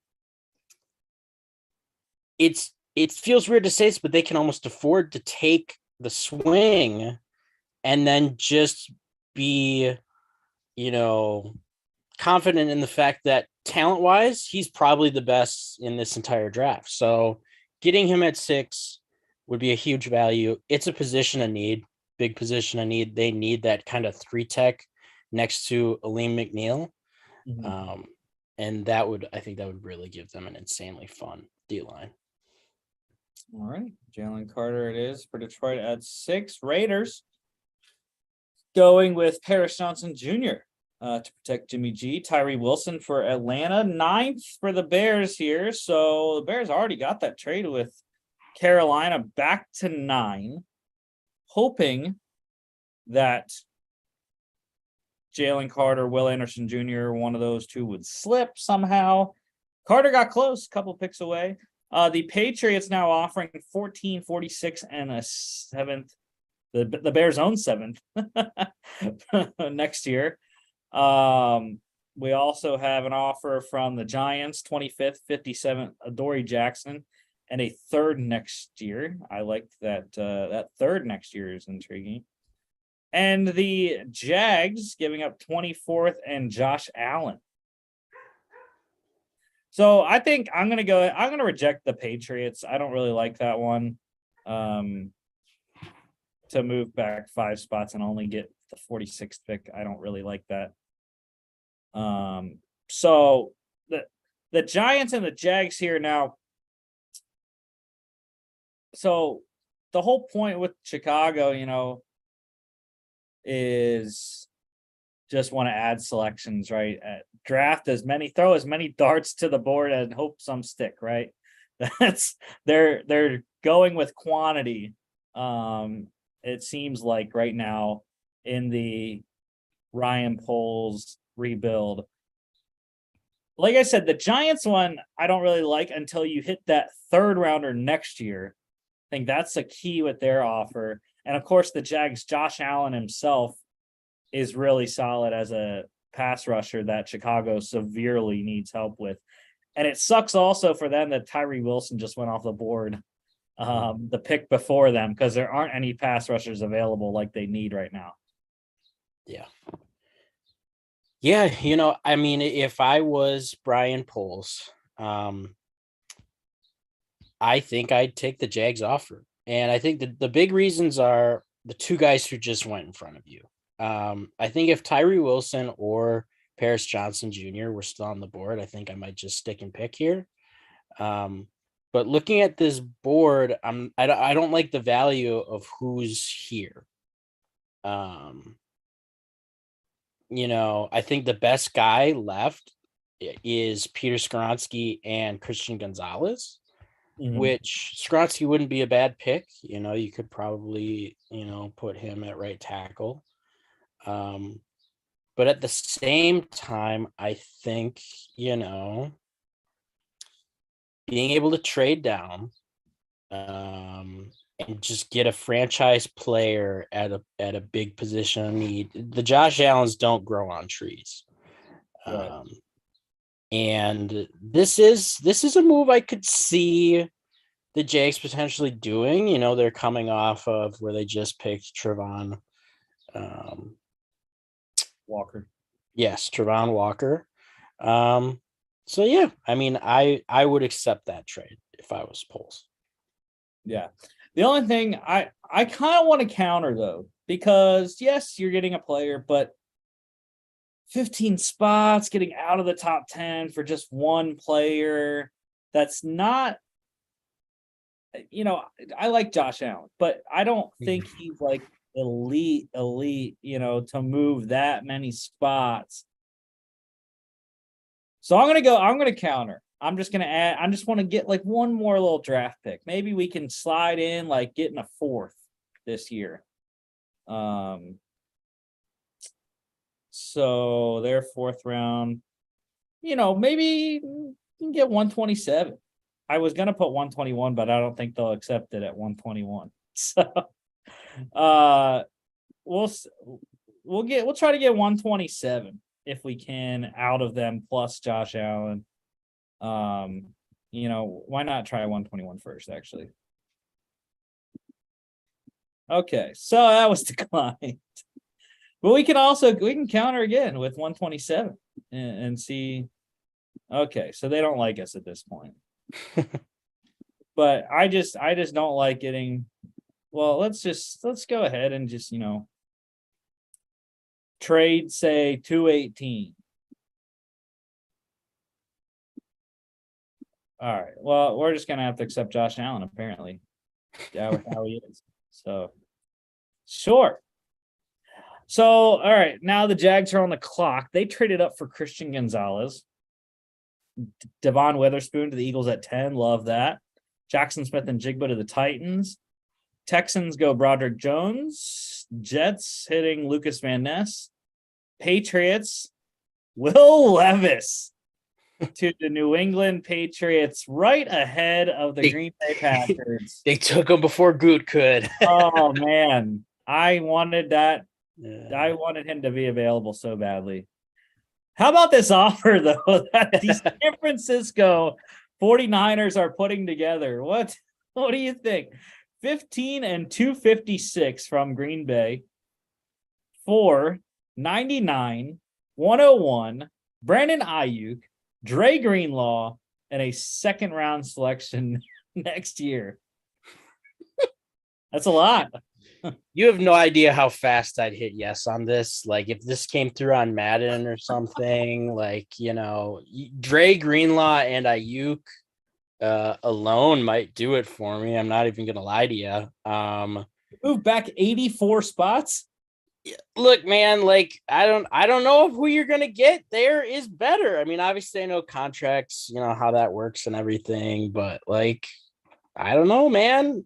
It feels weird to say this, but they can almost afford to take the swing and then just be, confident in the fact that talent-wise, he's probably the best in this entire draft. So getting him at 6 would be a huge value. It's a position of need, big position of need. They need that kind of 3 tech next to Aleem McNeil. Mm-hmm. And I think that would really give them an insanely fun D-line. All right. Jalen Carter it is for Detroit at 6. Raiders going with Paris Johnson Jr. To protect Jimmy G. Tyree Wilson for Atlanta. 9th for the Bears here. So the Bears already got that trade with Carolina back to 9, hoping that Jalen Carter, Will Anderson Jr., one of those two would slip somehow. Carter got close, a couple picks away. The Patriots now offering 14, 46, and a 7th the Bears own 7th next year. We also have an offer from the Giants, 25th, 57th, Adoree Jackson, and a 3rd next year. I like that. That 3rd next year is intriguing. And the Jags giving up 24th and Josh Allen. So I think I'm gonna reject the Patriots. I don't really like that one. To move back 5 spots and only get the 46th pick. I don't really like that. So the Giants and the Jags here now. So the whole point with Chicago, is just want to add selections, right? Throw as many darts to the board and hope some stick, right? They're going with quantity. It seems like right now in the Ryan Poles rebuild. Like I said, the Giants one I don't really like until you hit that 3rd rounder next year. I think that's the key with their offer. And of course, the Jags, Josh Allen himself is really solid as a pass rusher that Chicago severely needs help with. And it sucks also for them that Tyree Wilson just went off the board, the pick before them, because there aren't any pass rushers available like they need right now. Yeah. Yeah, I mean, if I was Brian Poles, I think I'd take the Jags offer. And I think the big reasons are the 2 guys who just went in front of you. I think if Tyree Wilson or Paris Johnson Jr. were still on the board, I think I might just stick and pick here. But looking at this board, I don't like the value of who's here. I think the best guy left is Peter Skoronski and Christian Gonzalez, which Skoronski wouldn't be a bad pick. You could probably, put him at right tackle. But at the same time, I think, being able to trade down and just get a franchise player at a big position of need. The Josh Allens don't grow on trees. Right. And this is a move I could see the Jags potentially doing. They're coming off of where they just picked Trevon Walker. Yes, Trevon Walker. So yeah, I mean, I would accept that trade if I was Poles. Yeah. The only thing I kind of want to counter though, because yes, you're getting a player, but 15 spots getting out of the top 10 for just one player, that's not, I like Josh Allen, but I don't think he's like elite, to move that many spots. So I'm going to counter. I'm just going to add, I just want to get like one more little draft pick. Maybe we can slide in like getting a 4th this year. So their 4th round, maybe you can get 127. I was going to put 121, but I don't think they'll accept it at 121. So, we'll try to get 127 if we can out of them plus Josh Allen. Why not try 121 first, actually? Okay, so that was declined. But we can counter again with 127 and see. Okay, so they don't like us at this point. But I just don't like getting. Well, let's go ahead and just, trade, say, 218. All right. Well, we're just gonna have to accept Josh Allen, apparently. Yeah, how he is. So sure. So, all right, now the Jags are on the clock. They traded up for Christian Gonzalez. Devon Witherspoon to the Eagles at 10. Love that. Jackson Smith and Jigba to the Titans. Texans go Broderick Jones. Jets hitting Lucas Van Ness. Patriots, Will Levis to the New England Patriots, right ahead of the Green Bay Packers. They took him before Groot could. Oh, man. I wanted that. Yeah. I wanted him to be available so badly. How about this offer, though, that the San Francisco 49ers are putting together? What do you think? 15 and 256 from Green Bay for 99, 101, Brandon Ayuk, Dre Greenlaw, and a second round selection next year. That's a lot. You have no idea how fast I'd hit yes on this. Like if this came through on Madden or something, like, Dre Greenlaw and Ayuk alone might do it for me. I'm not even gonna lie to you. Move back 84 spots. Look, man, like I don't know if who you're gonna get there is better. I mean, obviously I know contracts, how that works and everything, but like I don't know, man.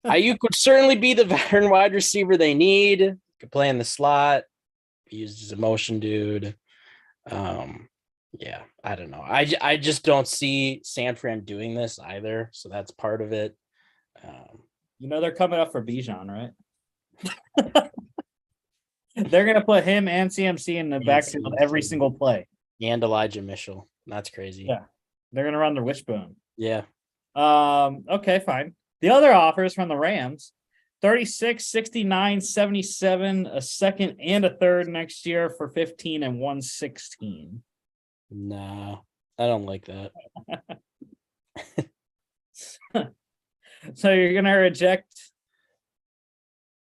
Ayuk would certainly be the veteran wide receiver they need. Could play in the slot, be used as a motion dude. Yeah, I don't know. I just don't see San Fran doing this either, so that's part of it. They're coming up for Bijan, right? They're gonna put him and CMC in the backfield every single play. And Elijah Mitchell. That's crazy. Yeah, they're gonna run the wishbone. Yeah. Okay, fine. The other offers from the Rams, 36, 69, 77, a second and a third next year for 15 and 116. Nah, I don't like that. So you're gonna reject?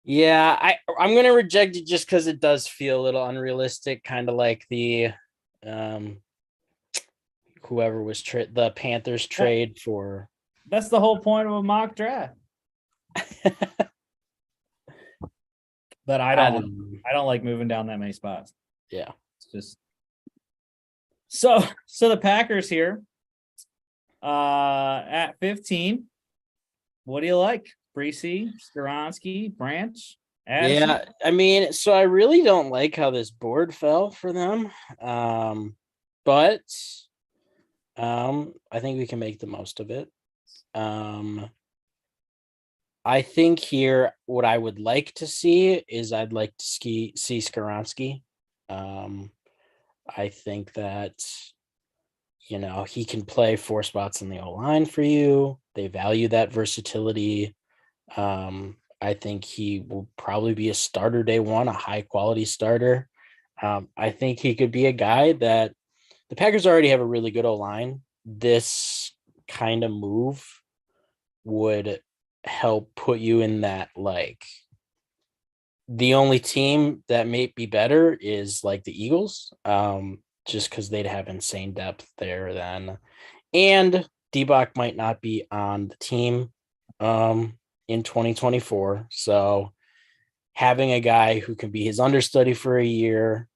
Yeah, I'm gonna reject it just because it does feel a little unrealistic, kind of like the whoever was the Panthers trade for. That's the whole point of a mock draft. But I don't like moving down that many spots. Yeah. It's just so the Packers here at 15. What do you like? Breesy, Skoronski, Branch, Addison? Yeah, I mean, so I really don't like how this board fell for them. But I think we can make the most of it. I think here what I would like to see is I'd like to see Skoronski. I think that he can play 4 spots in the O-line for you. They value that versatility. I think he will probably be a starter day one, a high quality starter. I think he could be a guy that the Packers already have a really good O-line. This kind of move would help put you in that, like, the only team that may be better is like the Eagles, just because they'd have insane depth there then. And D-Bach might not be on the team in 2024. So having a guy who can be his understudy for a year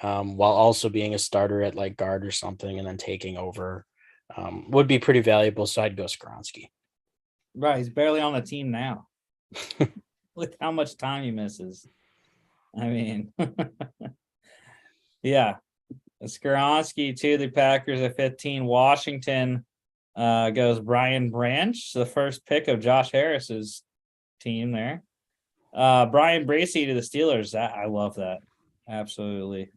while also being a starter at like guard or something and then taking over would be pretty valuable. So I'd go Skoronski. Right, he's barely on the team now. Look how much time he misses. I mean, yeah. Skoronski to the Packers at 15. Washington goes Brian Branch, the first pick of Josh Harris's team there. Brian Bracey to the Steelers. I love that. Absolutely.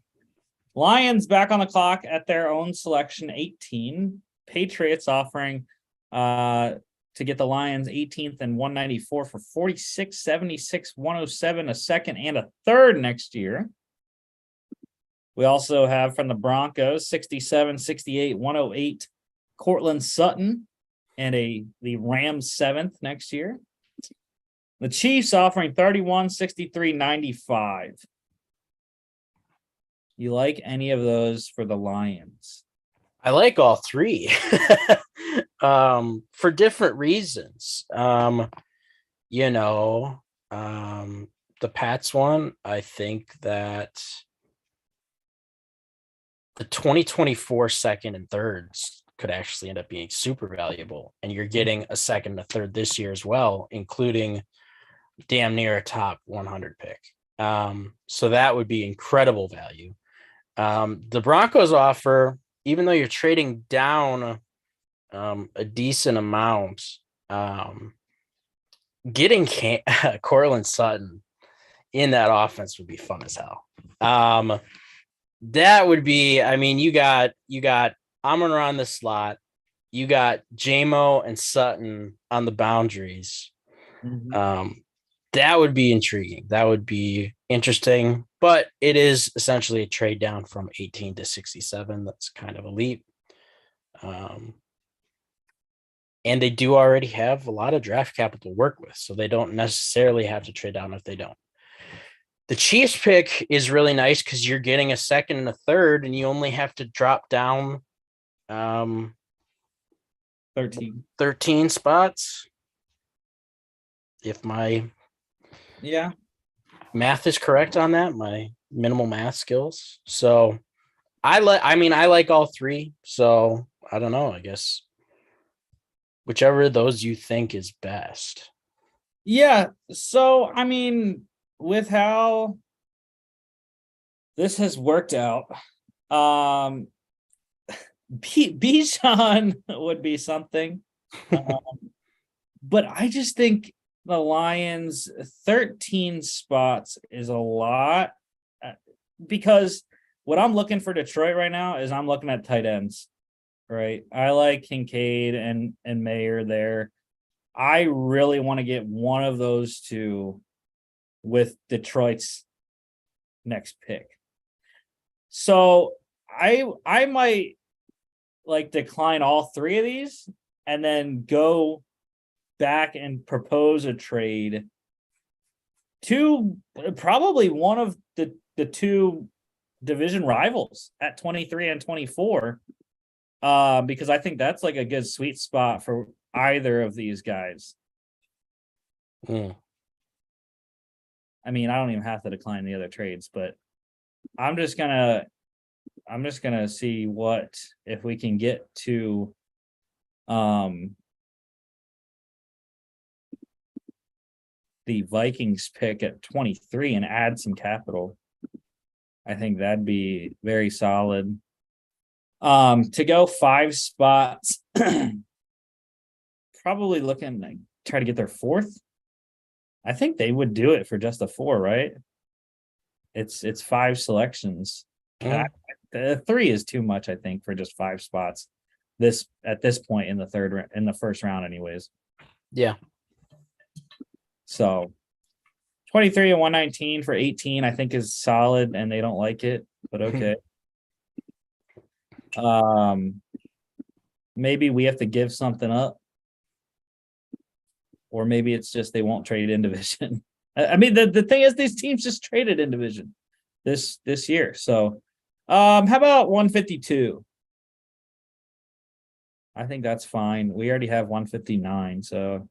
Lions back on the clock at their own selection, 18. Patriots offering to get the Lions 18th and 194 for 46, 76, 107, a second and a third next year. We also have from the Broncos 67, 68, 108, Cortland Sutton, and the Rams 7th next year. The Chiefs offering 31, 63, 95. You like any of those for the Lions? I like all three for different reasons. The Pats one, I think that the 2024 second and thirds could actually end up being super valuable. And you're getting a second and a third this year as well, including damn near a top 100 pick. So that would be incredible value. The Broncos offer, even though you're trading down a decent amount, getting Cortland Sutton in that offense would be fun as hell. That would be, I mean, you got Amon on the slot, you got JMO and Sutton on the boundaries. That would be intriguing. That would be interesting, but it is essentially a trade down from 18 to 67. That's kind of elite. And they do already have a lot of draft capital to work with, so they don't necessarily have to trade down if they don't. The Chiefs pick is really nice because you're getting a second and a third, and you only have to drop down 13 spots. If my math is correct on that, my minimal math skills. So I like all three. So I don't know, I guess whichever of those you think is best. Yeah. So, I mean, with how this has worked out, Bijan would be something. But I just think the Lions 13 spots is a lot, because what I'm looking for Detroit right now is I'm looking at tight ends, right? I like Kincaid and Mayer there. I really want to get one of those two with Detroit's next pick. So I might like decline all three of these and then go back and propose a trade to probably one of the two division rivals at 23 and 24, because I think that's like a good sweet spot for either of these guys. I mean, I don't even have to decline the other trades, but I'm just gonna see what if we can get to the Vikings pick at 23 and add some capital. I think that'd be very solid. To go 5 spots, probably looking like try to get their fourth. I think they would do it for just a 4, right? It's 5 selections. The 3 is too much, I think, for just 5 spots. At this point in the first round, anyways. Yeah. So 23 and 119 for 18, I think is solid, and they don't like it, but okay. Maybe we have to give something up, or maybe it's just they won't trade in division. I mean, the thing is, these teams just traded in division this year. So, how about 152? I think that's fine. We already have 159, so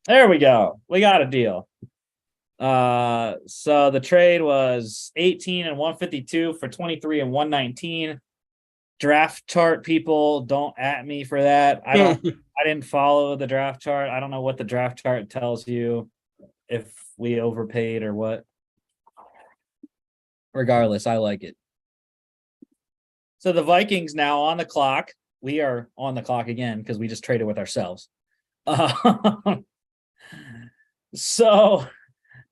there we go. We got a deal. So the trade was 18 and 152 for 23 and 119. Draft chart people, don't at me for that. I didn't follow the draft chart. I don't know what the draft chart tells you, if we overpaid or what. Regardless, I like it. So the Vikings now on the clock. We are on the clock again because we just traded with ourselves. So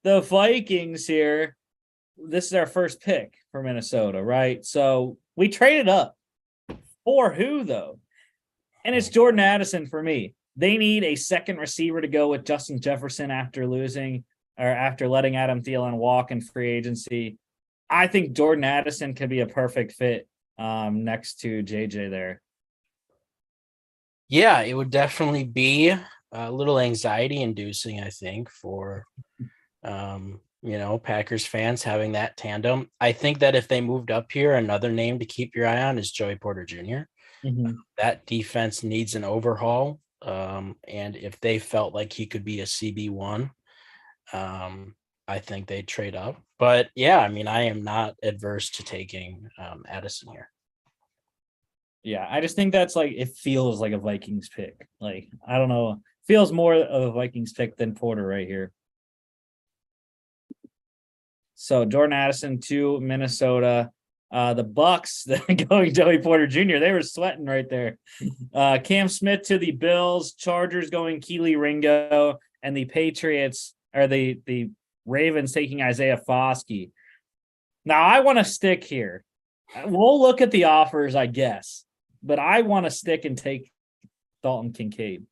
the Vikings here, this is our first pick for Minnesota, right? So we traded up. For who, though? And it's Jordan Addison for me. They need a second receiver to go with Justin Jefferson after letting Adam Thielen walk in free agency. I think Jordan Addison could be a perfect fit next to JJ there. Yeah, it would definitely be a little anxiety inducing, I think, for Packers fans having that tandem. I think that if they moved up here, another name to keep your eye on is Joey Porter Jr. That defense needs an overhaul. And if they felt like he could be a CB1, I think they'd trade up. But yeah, I mean, I am not adverse to taking Addison here. Yeah, I just think that's like, it feels like a Vikings pick. Like, I don't know, feels more of a Vikings pick than Porter right here. So Jordan Addison to Minnesota. The Bucks going Joey Porter Jr. They were sweating right there. Cam Smith to the Bills, Chargers going Keely Ringo, and the Patriots or the Ravens taking Isaiah Foskey. Now I want to stick here. We'll look at the offers, I guess, but I want to stick and take Dalton Kincaid.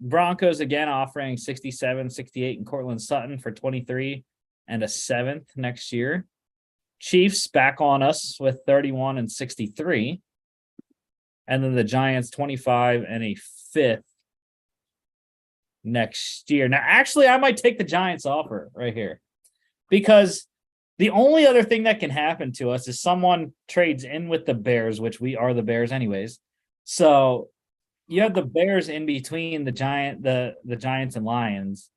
Broncos again offering 67, 68 and Cortland Sutton for 23 and a 7th next year. Chiefs back on us with 31 and 63. And then the Giants 25 and a 5th next year. Now, actually, I might take the Giants offer right here because the only other thing that can happen to us is someone trades in with the Bears, which we are the Bears anyways. So you have the Bears in between the Giants and Lions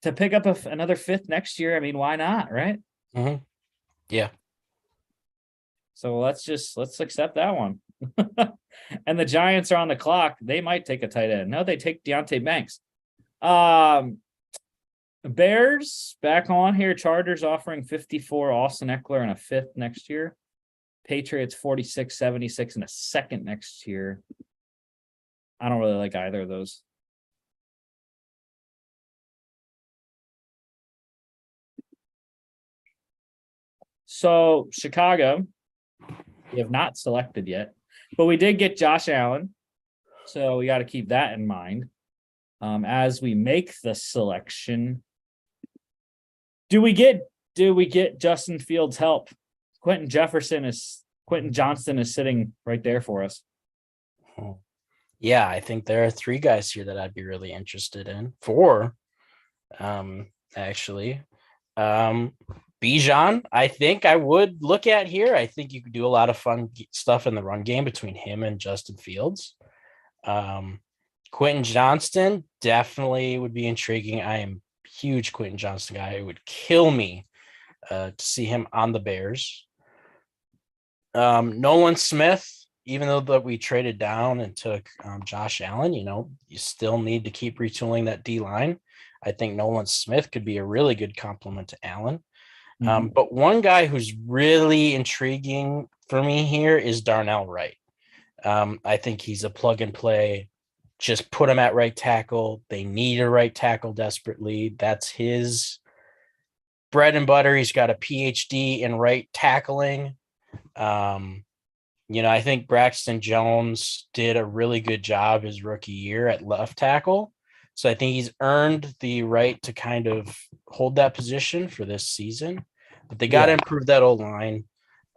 to pick up another 5th next year. I mean, why not, right? Mm-hmm. Yeah. So let's accept that one. And the Giants are on the clock. They might take a tight end. No, they take Deontay Banks. Bears back on here. Chargers offering 54, Austin Eckler and a 5th next year. Patriots 46, 76 and a 2nd next year. I don't really like either of those. So Chicago, we have not selected yet, but we did get Josh Allen. So we got to keep that in mind as we make the selection. Do we get Justin Fields' help? Quentin Johnston is sitting right there for us. Yeah, I think there are 3 guys here that I'd be really interested in. 4, actually. Bijan, I think I would look at here. I think you could do a lot of fun stuff in the run game between him and Justin Fields. Quentin Johnston definitely would be intriguing. I am a huge Quentin Johnston guy. It would kill me to see him on the Bears. Nolan Smith, even though that we traded down and took Josh Allen, you still need to keep retooling that D-line. I think Nolan Smith could be a really good complement to Allen. But one guy who's really intriguing for me here is Darnell Wright. I think he's a plug and play. Just put him at right tackle. They need a right tackle desperately. That's his bread and butter. He's got a PhD in right tackling. I think Braxton Jones did a really good job his rookie year at left tackle. So I think he's earned the right to kind of hold that position for this season. But they got to improve that old line.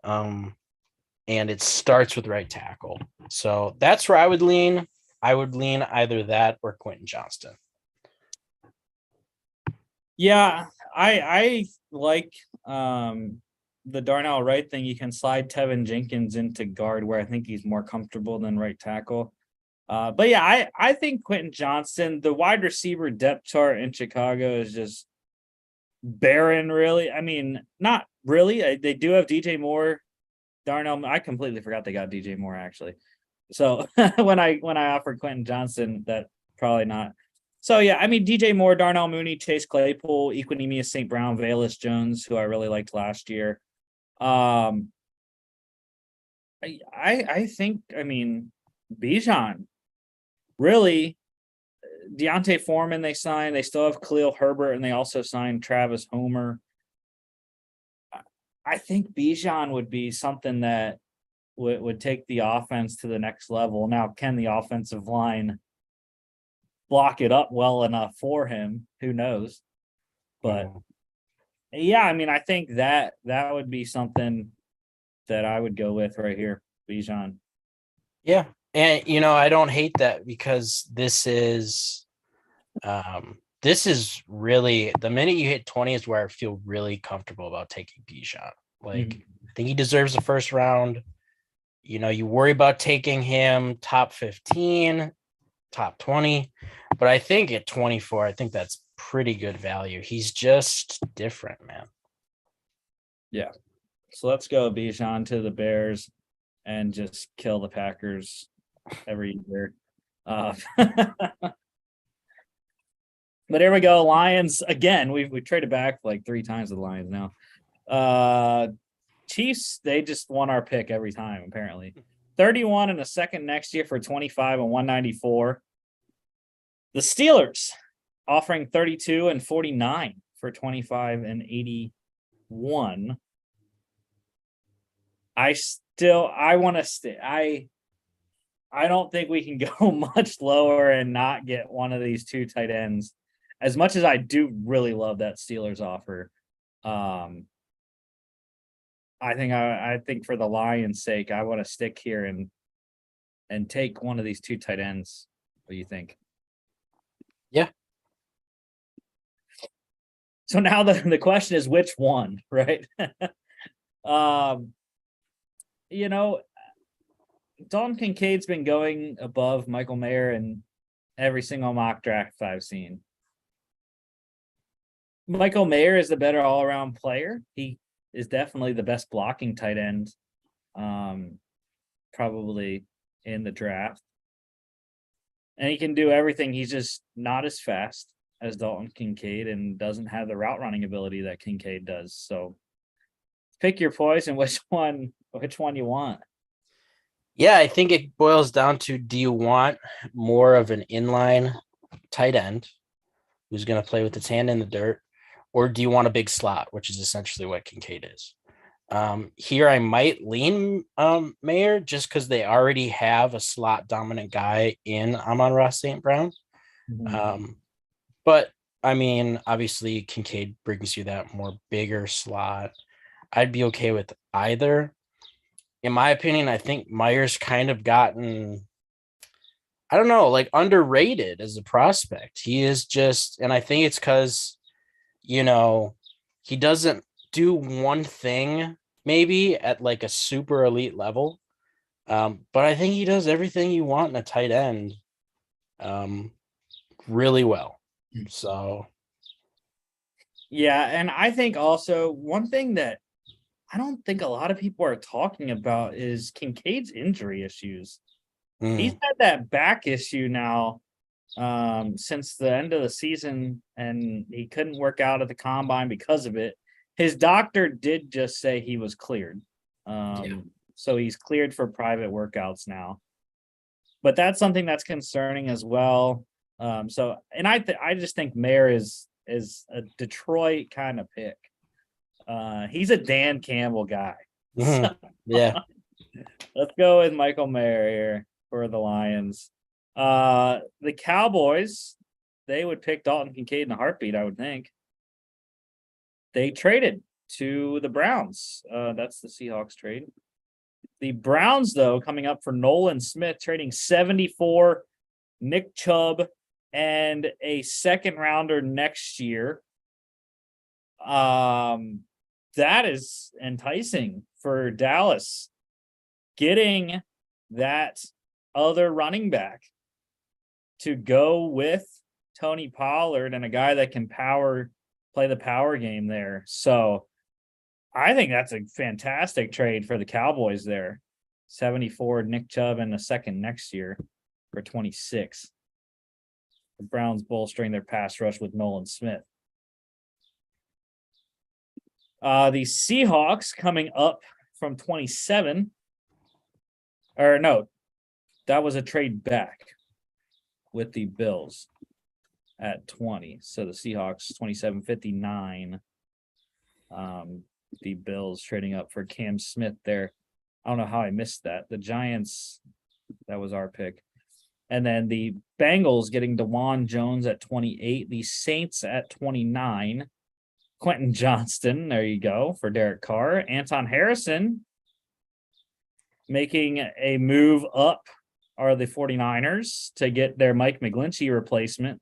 And it starts with right tackle. So that's where I would lean. I would lean either that or Quentin Johnston. Yeah, I like the Darnell Wright thing. You can slide Tevin Jenkins into guard where I think he's more comfortable than right tackle. But yeah, I think Quentin Johnston, the wide receiver depth chart in Chicago is just barren, really. I mean, not really. They do have DJ Moore, Darnell. I completely forgot they got DJ Moore actually. So when I offered Quentin Johnston, that probably not. So yeah, I mean DJ Moore, Darnell Mooney, Chase Claypool, Equanimeous St. Brown, Velus Jones, who I really liked last year. I think Bijan, really. Deontay Foreman they signed. They still have Khalil Herbert, and they also signed Travis Homer. I think Bijan would be something that would take the offense to the next level. Now, can the offensive line block it up well enough for him? Who knows? But yeah, I mean, I think that would be something that I would go with right here, Bijan. Yeah. And, I don't hate that because this is really the minute you hit 20 is where I feel really comfortable about taking Bijan. I think he deserves the first round. You worry about taking him top 15, top 20, but I think at 24, I think that's pretty good value. He's just different, man. Yeah. So let's go Bijan to the Bears and just kill the Packers every year. But here we go. Lions again. We traded back like 3 times with the Lions now. Chiefs, they just won our pick every time, apparently. 31 and a second next year for 25 and 194. The Steelers offering 32 and 49 for 25 and 81. I want to stay. I don't think we can go much lower and not get one of these two tight ends. As much as I do really love that Steelers offer, I think for the Lions' sake, I want to stick here and take one of these two tight ends. What do you think? Yeah. So now the question is which one, right? You know, Dalton Kincaid's been going above Michael Mayer in every single mock draft I've seen. Michael Mayer is the better all-around player. He is definitely the best blocking tight end, probably in the draft. And he can do everything. He's just not as fast as Dalton Kincaid and doesn't have the route running ability that Kincaid does. So pick your poison. Which one you want? Yeah, I think it boils down to, do you want more of an inline tight end who's going to play with its hand in the dirt, or do you want a big slot, which is essentially what Kincaid is? Here I might lean Mayer just because they already have a slot dominant guy in Amon-Ra St. Brown. But I mean, obviously Kincaid brings you that more bigger slot. I'd be okay with either. In my opinion, I think Meyer's kind of gotten, I don't know, like underrated as a prospect. He is just, and I think it's because, you know, he doesn't do one thing maybe at like a super elite level. But I think he does everything you want in a tight end really well. So. Yeah. And I think also one thing that I don't think a lot of people are talking about is Kincaid's injury issues. He's had that back issue now since the end of the season, and he couldn't work out at the combine because of it. His doctor did just say he was cleared. So he's cleared for private workouts now. But that's something that's concerning as well. I just think Mayer is a Detroit kind of pick. He's a Dan Campbell guy. Yeah. Let's go with Michael Mayer here for the Lions. The Cowboys, they would pick Dalton Kincaid in a heartbeat, I would think. They traded to the Browns. That's the Seahawks trade. The Browns, though, coming up for Nolan Smith, trading 74, Nick Chubb, and a second rounder next year. That is enticing for Dallas. Getting that other running back to go with Tony Pollard and a guy that can play the power game there. So I think that's a fantastic trade for the Cowboys there. 74 Nick Chubb and a second next year for 26. The Browns bolstering their pass rush with Nolan Smith. The Seahawks coming up from 27. Or no, that was a trade back with the Bills at 20. So the Seahawks 27-59. The Bills trading up for Cam Smith there. I don't know how I missed that. The Giants, that was our pick. And then the Bengals getting DeJuan Jones at 28. The Saints at 29. Quentin Johnston, there you go, for Derek Carr. Anton Harrison making a move up are the 49ers to get their Mike McGlinchey replacement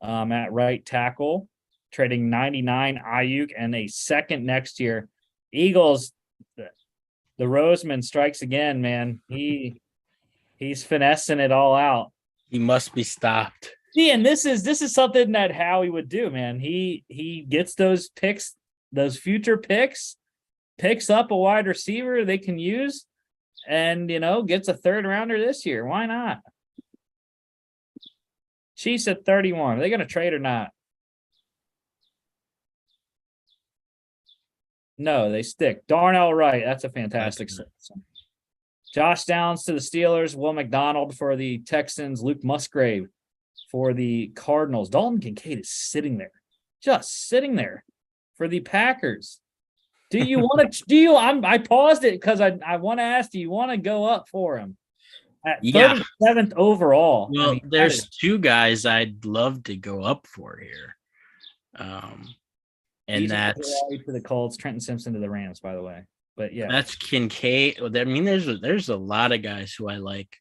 at right tackle, trading 99 Ayuk and a second next year. Eagles, the Roseman strikes again, man. He's finessing it all out. He must be stopped. Yeah, and this is something that Howie would do, man. He gets those picks, those future picks up a wide receiver they can use, and gets a third rounder this year. Why not? Chiefs at 31. Are they going to trade or not? No, they stick. Darnell Wright. That's a fantastic That's selection. Josh Downs to the Steelers. Will McDonald for the Texans. Luke Musgrave for the Cardinals. Dalton Kincaid is sitting there, just sitting there for the Packers. Do you want to? I paused it because I want to ask. Do you want to go up for him at Yeah. 37th overall? Well, I mean, there's two guys I'd love to go up for here. And DJ that's Ojulari to the Colts, Trenton Simpson to the Rams, by the way. But yeah, that's Kincaid. I mean, there's a lot of guys who I like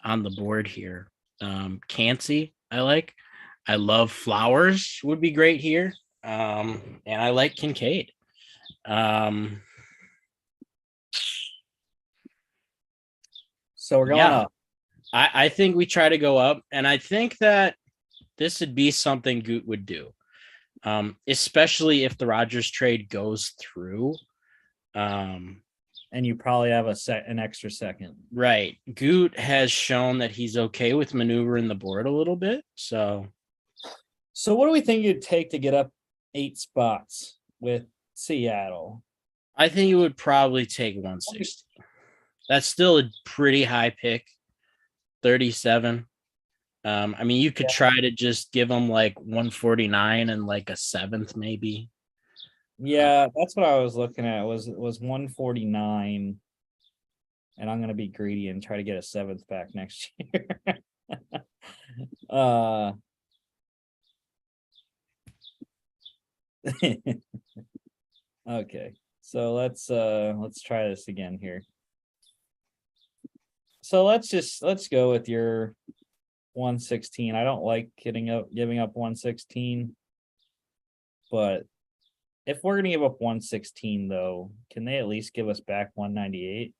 on the board here. Cansey, I like. I love Flowers would be great here. And I like Kincaid. so we're going up. I think we try to go up, and I think that this would be something Goot would do, especially if the Rodgers trade goes through. And you probably have an extra second. Right. Goot has shown that he's okay with maneuvering the board a little bit. So what do we think it'd take to get up 8 spots with Seattle? I think it would probably take 160. That's still a pretty high pick. 37. I mean, you could try to just give them like 149 and like a 7th, maybe. Yeah, that's what I was looking at. Was 149, and I'm gonna be greedy and try to get a 7th back next year. Okay, so let's try this again here. So let's go with your 116. I don't like giving up 116, but if we're gonna give up 116 though, can they at least give us back 198?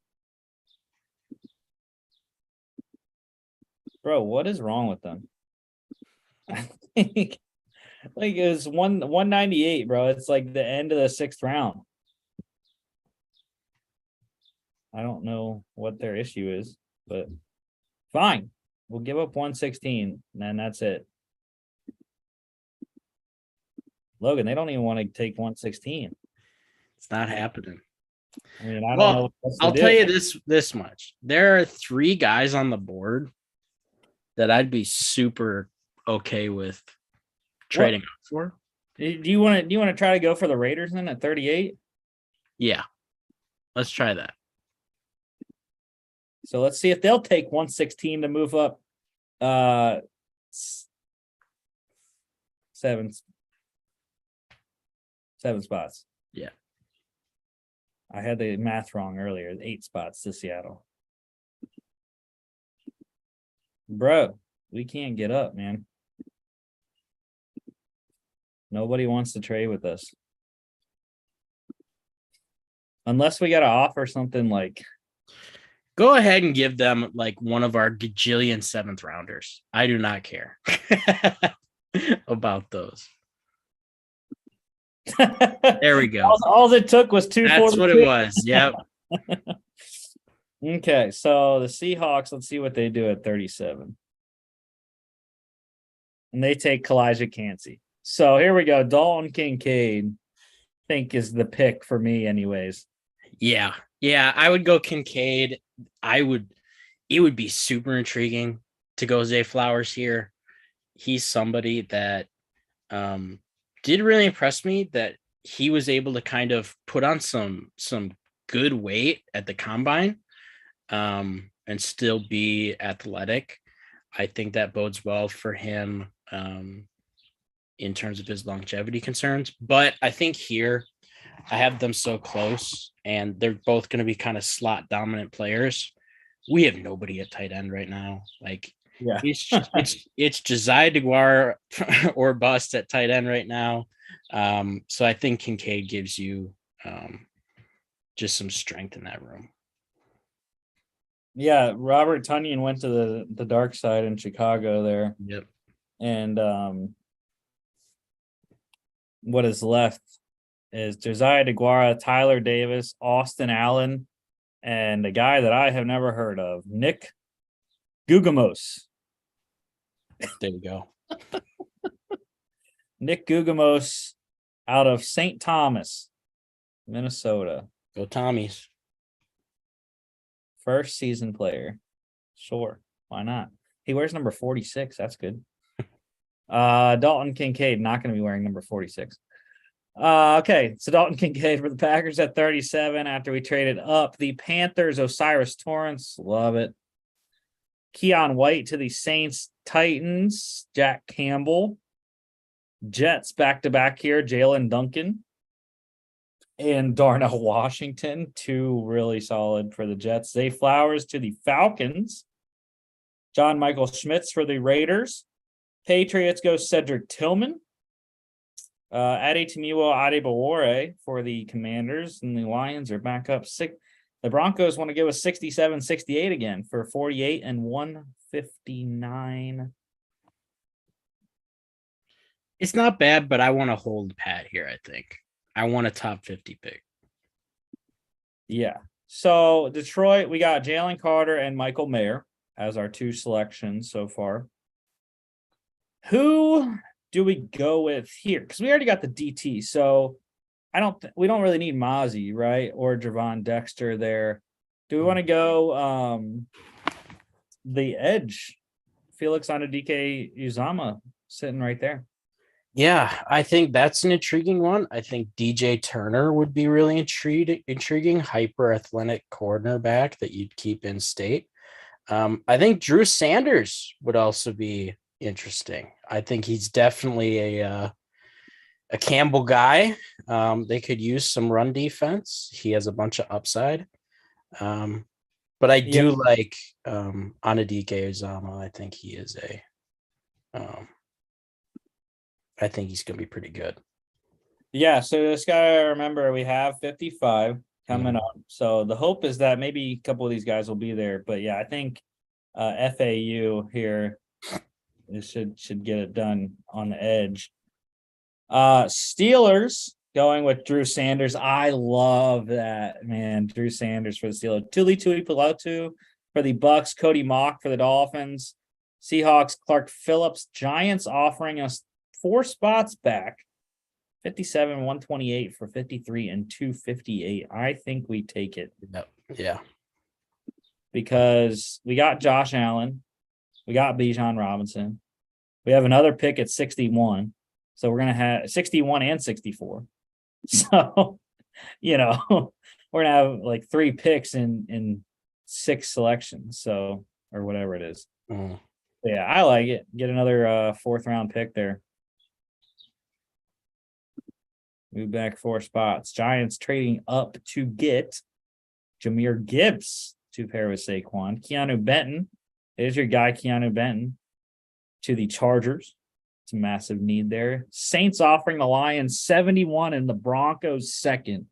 Bro, what is wrong with them? I think like it was 198, bro. It's like the end of the 6th round. I don't know what their issue is, but fine. We'll give up 116, and that's it. Logan, they don't even want to take 116. It's not happening. I mean, I don't know what else to I'll do. tell you this much. There are 3 guys on the board that I'd be super okay with trading up for. Do you want to try to go for the Raiders then at 38? Yeah. Let's try that. So let's see if they'll take 116 to move up 7 spots. Yeah. I had the math wrong earlier. 8 spots to Seattle. Bro, we can't get up, man. Nobody wants to trade with us. Unless we got to offer something like. Go ahead and give them like one of our gajillion 7th rounders. I do not care about those. There we go. All it took was 242. That's what it was. Yep. Okay, so the Seahawks, let's see what they do at 37. And they take Kalijah Cansey. So here we go. Dalton Kincaid, I think, is the pick for me anyways. Yeah. Yeah, I would go Kincaid. It would be super intriguing to go Zay Flowers here. He's somebody that did really impress me, that he was able to kind of put on some good weight at the combine and still be athletic. I think that bodes well for him in terms of his longevity concerns. But I think here I have them so close, and they're both going to be kind of slot dominant players. We have nobody at tight end right now. Like, yeah, it's Josiah DeGuara or bust at tight end right now. So I think Kincaid gives you just some strength in that room. Yeah, Robert Tonyan went to the dark side in Chicago there. Yep. And what is left is Josiah DeGuara, Tyler Davis, Austin Allen, and a guy that I have never heard of, Nick Gugamos. There you go. Nick Gugamos out of St. Thomas. Minnesota. Go Tommies. First season player. Sure. Why not? He wears number 46. That's good. Dalton Kincaid, not going to be wearing number 46. Okay, so Dalton Kincaid for the Packers at 37 after we traded up. The Panthers, Osiris Torrance, love it. Keon White to the Saints, Titans, Jack Campbell. Jets back-to-back here, Jalen Duncan and Darnell Washington, two really solid for the Jets. Zay Flowers to the Falcons. John Michael Schmitz for the Raiders. Patriots go Cedric Tillman. Adetomiwa Adebawore for the Commanders, and the Lions are back up six. The Broncos want to go with 67-68 again for 48 and 159. It's not bad, but I want to hold pat here, I think. I want a top 50 pick. Yeah. So Detroit, we got Jalen Carter and Michael Mayer as our two selections so far. Who do we go with here? Because we already got the DT, so we don't really need Mozzie, right? Or Javon Dexter there. Do we want to go the edge? Felix Anudike Uzama sitting right there. Yeah, I think that's an intriguing one. I think DJ Turner would be really intriguing, hyper athletic cornerback that you'd keep in state. I think Drew Sanders would also be interesting. I think he's definitely a Campbell guy. They could use some run defense. He has a bunch of upside. But I do like Anudike Uzama. I think he is I think he's going to be pretty good. Yeah, so just got to remember we have 55 coming up. So the hope is that maybe a couple of these guys will be there. But yeah, I think FAU here should get it done on the edge. Steelers going with Drew Sanders. I love that, man. Drew Sanders for the Steelers. Tuli Tuipulotu for the Bucks. Cody Mock for the Dolphins. Seahawks, Clark Phillips. Giants offering us 4 spots back. 57, 128 for 53 and 258. I think we take it. Yeah. Because we got Josh Allen. We got Bijan Robinson. We have another pick at 61. So we're going to have 61 and 64. So, we're going to have like 3 picks in 6 selections. So, or whatever it is. Yeah, I like it. Get another 4th round pick there. Move back 4 spots. Giants trading up to get Jahmyr Gibbs to pair with Saquon. Keanu Benton. There's your guy, Keanu Benton, to the Chargers. It's a massive need there. Saints offering the Lions 71 and the Broncos 2nd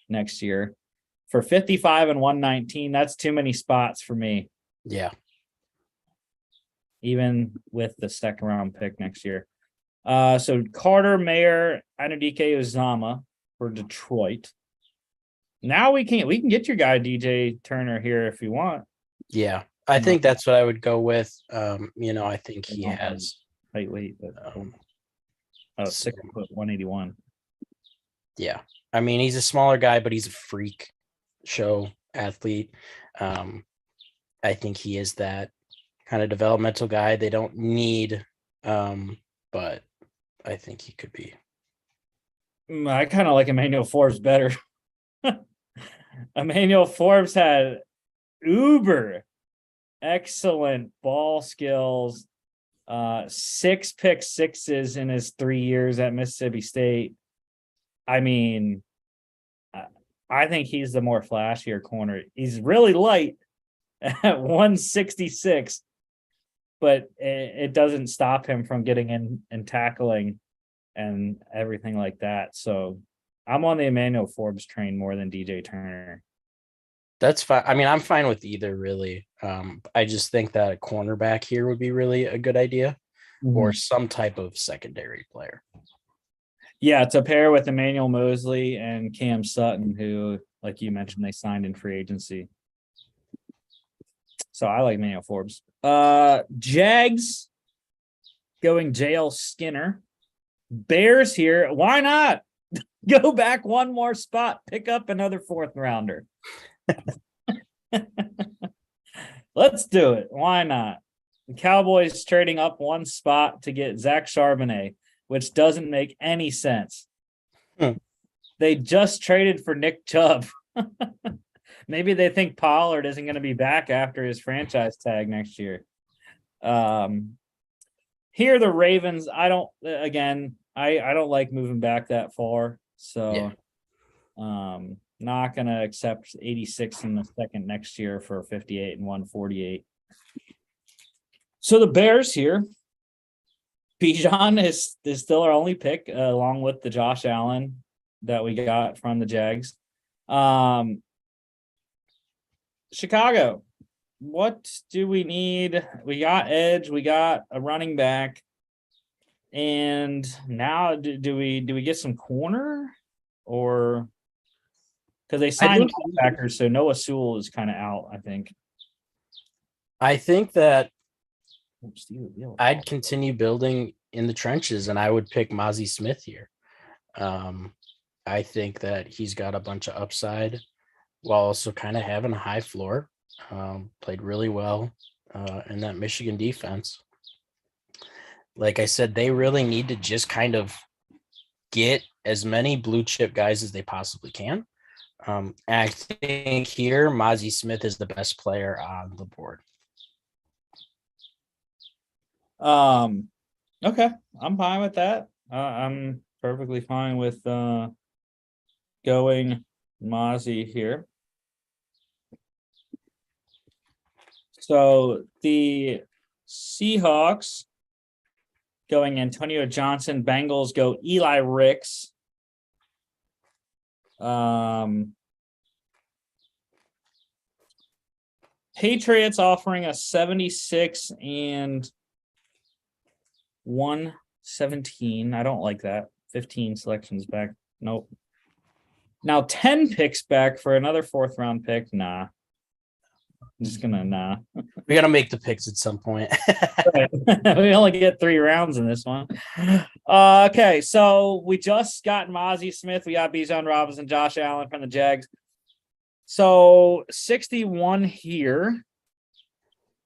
next year for 55 and 119. That's too many spots for me. Yeah. Even with the 2nd round pick next year. So Carter, Mayer, Anudike Uzama for Detroit. Now we can get your guy DJ Turner here if you want. Yeah, I think that's what I would go with. I think he has lightweight, but 6 foot 181. Yeah, I mean he's a smaller guy, but he's a freak show athlete. I think he is that kind of developmental guy they don't need, but I think he could be. I kind of like Emmanuel Forbes better. Emmanuel Forbes had uber excellent ball skills, 6 pick sixes in his 3 years at Mississippi State. I mean, I think he's the more flashier corner. He's really light at 166. But it doesn't stop him from getting in and tackling and everything like that. So I'm on the Emmanuel Forbes train more than DJ Turner. That's fine. I mean, I'm fine with either, really. I just think that a cornerback here would be really a good idea, or some type of secondary player. Yeah, to pair with Emmanuel Mosley and Cam Sutton, who, like you mentioned, they signed in free agency. So I like Emmanuel Forbes. Jags going JL Skinner. Bears here. Why not? Go back one more spot, pick up another fourth rounder. Let's do it. Why not? The Cowboys trading up one spot to get Zach Charbonnet, which doesn't make any sense. They just traded for Nick Chubb. Maybe they think Pollard isn't going to be back after his franchise tag next year. Here, the Ravens, I don't like moving back that far. So, not going to accept 86 in the second next year for 58 and 148. So the Bears here, Bijan is still our only pick, along with the Josh Allen that we got from the Jags. Chicago, what do we need? We got edge, we got a running back, and now do we get some corner, or because they signed linebackers, so Noah Sewell is kind of out, I think. I think that I'd continue building in the trenches, and I would pick Mozzie Smith here. I think that he's got a bunch of upside while also kind of having a high floor. Played really well in that Michigan defense. Like I said, they really need to just kind of get as many blue chip guys as they possibly can. And I think here, Mozzie Smith is the best player on the board. Okay, I'm fine with that. I'm perfectly fine with going Mozzie here. So the Seahawks going Antonio Johnson, Bengals go Eli Ricks. Patriots offering a 76 and 117. I don't like that. 15 selections back. Nope. Now 10 picks back for another fourth round pick. Nah. I'm just gonna nah. We gotta make the picks at some point. We only get 3 rounds in this one. Okay, so we just got Mozzie Smith. We got Bijan Robinson, Josh Allen from the Jags. So 61 here.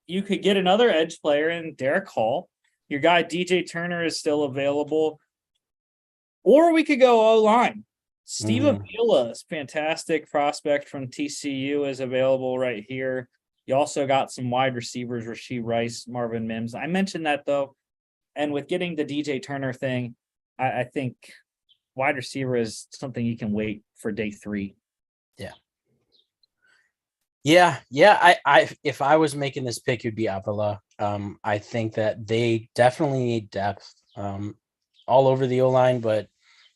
You could get another edge player in Derek Hall. Your guy DJ Turner is still available. Or we could go O-line. Steve Avila is fantastic prospect from TCU is available right here. You also got some wide receivers, Rashee Rice, Marvin Mims. I mentioned that though. And with getting the DJ Turner thing, I think wide receiver is something you can wait for day 3. Yeah. I if I was making this pick, it'd be Avila. I think that they definitely need depth all over the O-line, but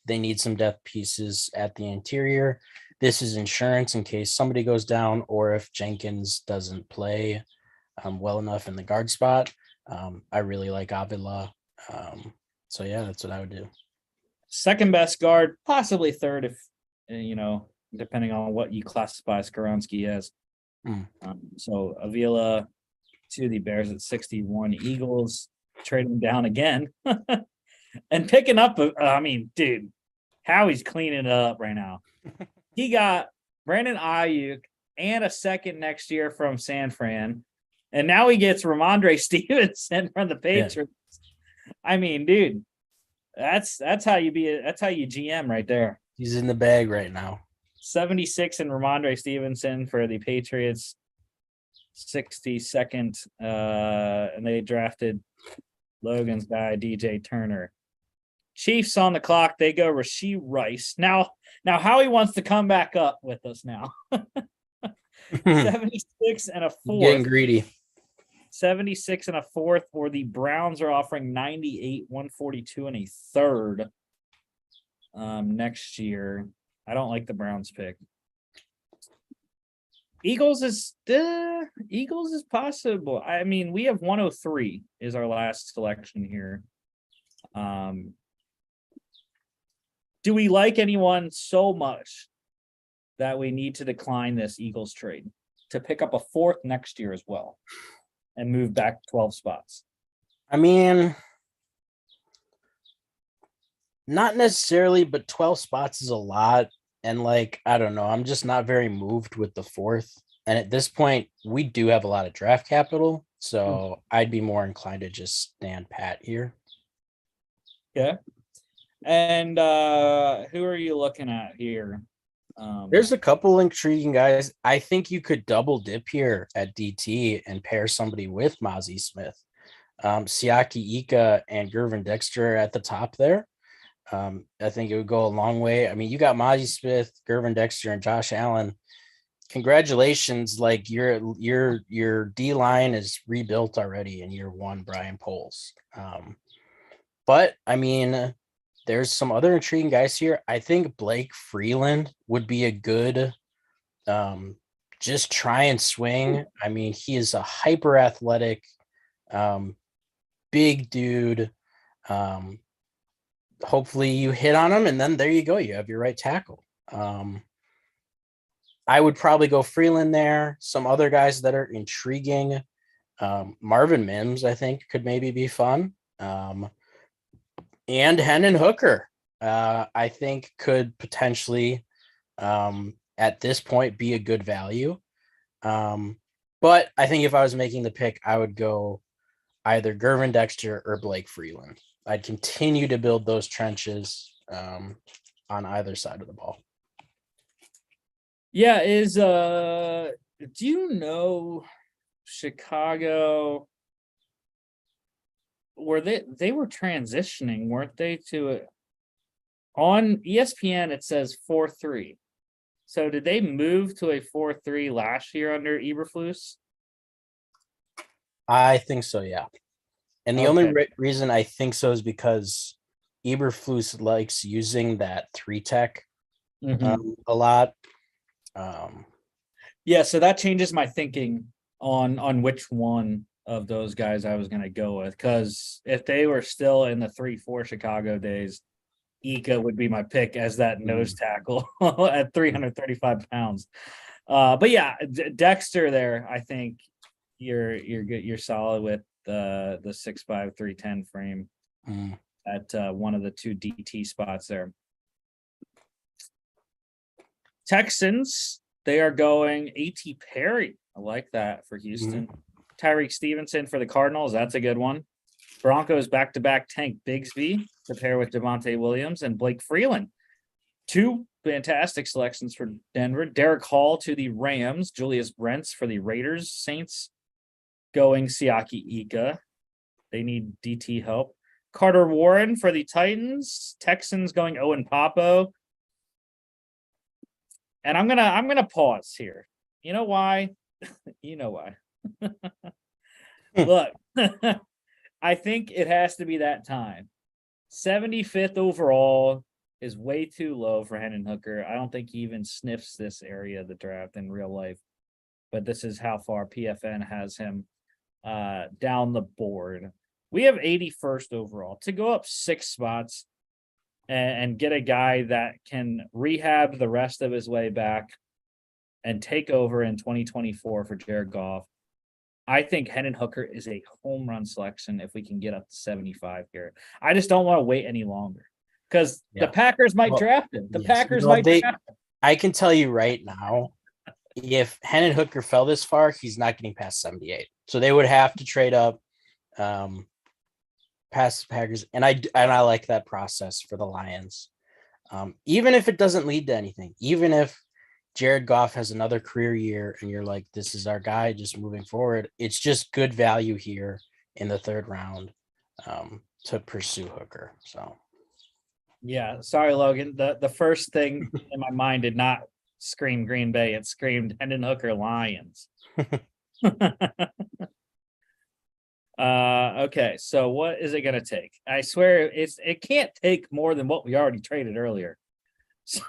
they need some depth pieces at the interior. This is insurance in case somebody goes down or if Jenkins doesn't play well enough in the guard spot. I really like Avila. So, yeah, that's what I would do. Second best guard, possibly third if, depending on what you classify Skoronski as. So Avila to the Bears at 61. Eagles trading down again. And picking up, dude, Howie's cleaning it up right now. He got Brandon Ayuk and a second next year from San Fran. And now he gets Ramondre Stevenson from the Patriots. Yeah. Dude, that's how you GM right there. He's in the bag right now. 76 and Ramondre Stevenson for the Patriots. 62nd. And they drafted Logan's guy, DJ Turner. Chiefs on the clock. They go Rashee Rice. Now Howie wants to come back up with us now. 76 and a fourth. Getting greedy. 76 and a fourth, or the Browns are offering 98, 142 and a third next year. I don't like the Browns pick. Eagles is possible. We have 103 is our last selection here. Do we like anyone so much that we need to decline this Eagles trade to pick up a fourth next year as well and move back 12 spots? Not necessarily, but 12 spots is a lot. And like, I don't know, I'm just not very moved with the fourth. And at this point, we do have a lot of draft capital. So I'd be more inclined to just stand pat here. Yeah. And who are you looking at here? There's a couple intriguing guys. I think you could double dip here at DT and pair somebody with Mozzie Smith. Siaki Ika and Gervin Dexter at the top there. I think it would go a long way. I mean, you got Mozzie Smith, Gervin Dexter, and Josh Allen. Congratulations! Like your D line is rebuilt already in year one, Brian Poles. But I mean, there's some other intriguing guys here. I think Blake Freeland would be a good just try and swing. I mean, he is a hyper athletic, big dude. Hopefully you hit on him, and then there you go. You have your right tackle. I would probably go Freeland there. Some other guys that are intriguing. Marvin Mims, I think, could maybe be fun. And Hendon Hooker, I think, could potentially, at this point, be a good value. But I think if I was making the pick, I would go either Gervin Dexter or Blake Freeland. I'd continue to build those trenches on either side of the ball. Yeah, do you know Chicago? Were they were transitioning, weren't they, to it? On ESPN it says 4-3. So did they move to a 4-3 last year under Eberflus? I think so, yeah. And the Okay. only reason I think so is because Eberflus likes using that 3-tech a lot. Yeah, so that changes my thinking on which one of those guys I was going to go with, because if they were still in the 3-4 Chicago days, Ika would be my pick as that nose tackle at 335 pounds. But yeah, Dexter there, I think you're good. You're solid with the 6'5", 310 frame at one of the two DT spots there. Texans, they are going A.T. Perry. I like that for Houston. Tyreek Stevenson for the Cardinals. That's a good one. Broncos back-to-back Tank Bigsby to pair with Devontae Williams and Blake Freeland. Two fantastic selections for Denver. Derek Hall to the Rams. Julius Brents for the Raiders. Saints going Siaki Ika. They need DT help. Carter Warren for the Titans. Texans going Owen Papo. And I'm gonna pause here. You know why? You know why. Look, I think it has to be that time. 75th overall is way too low for Hendon Hooker. I don't think he even sniffs this area of the draft in real life. But this is how far PFN has him down the board. We have 81st overall. To go up 6 spots and get a guy that can rehab the rest of his way back and take over in 2024 for Jared Goff, I think Hendon Hooker is a home run selection if we can get up to 75 here. I just don't want to wait any longer because the Packers might draft him. Packers might draft him. I can tell you right now, if Hendon Hooker fell this far, he's not getting past 78. So they would have to trade up past the Packers. And I like that process for the Lions. Even if it doesn't lead to anything, even if Jared Goff has another career year and you're like, this is our guy just moving forward, it's just good value here in the 3rd round to pursue Hooker. So yeah, sorry, Logan. The first thing in my mind did not scream Green Bay. It screamed Hendon Hooker Lions. Okay, so what is it gonna take? I swear it can't take more than what we already traded earlier. So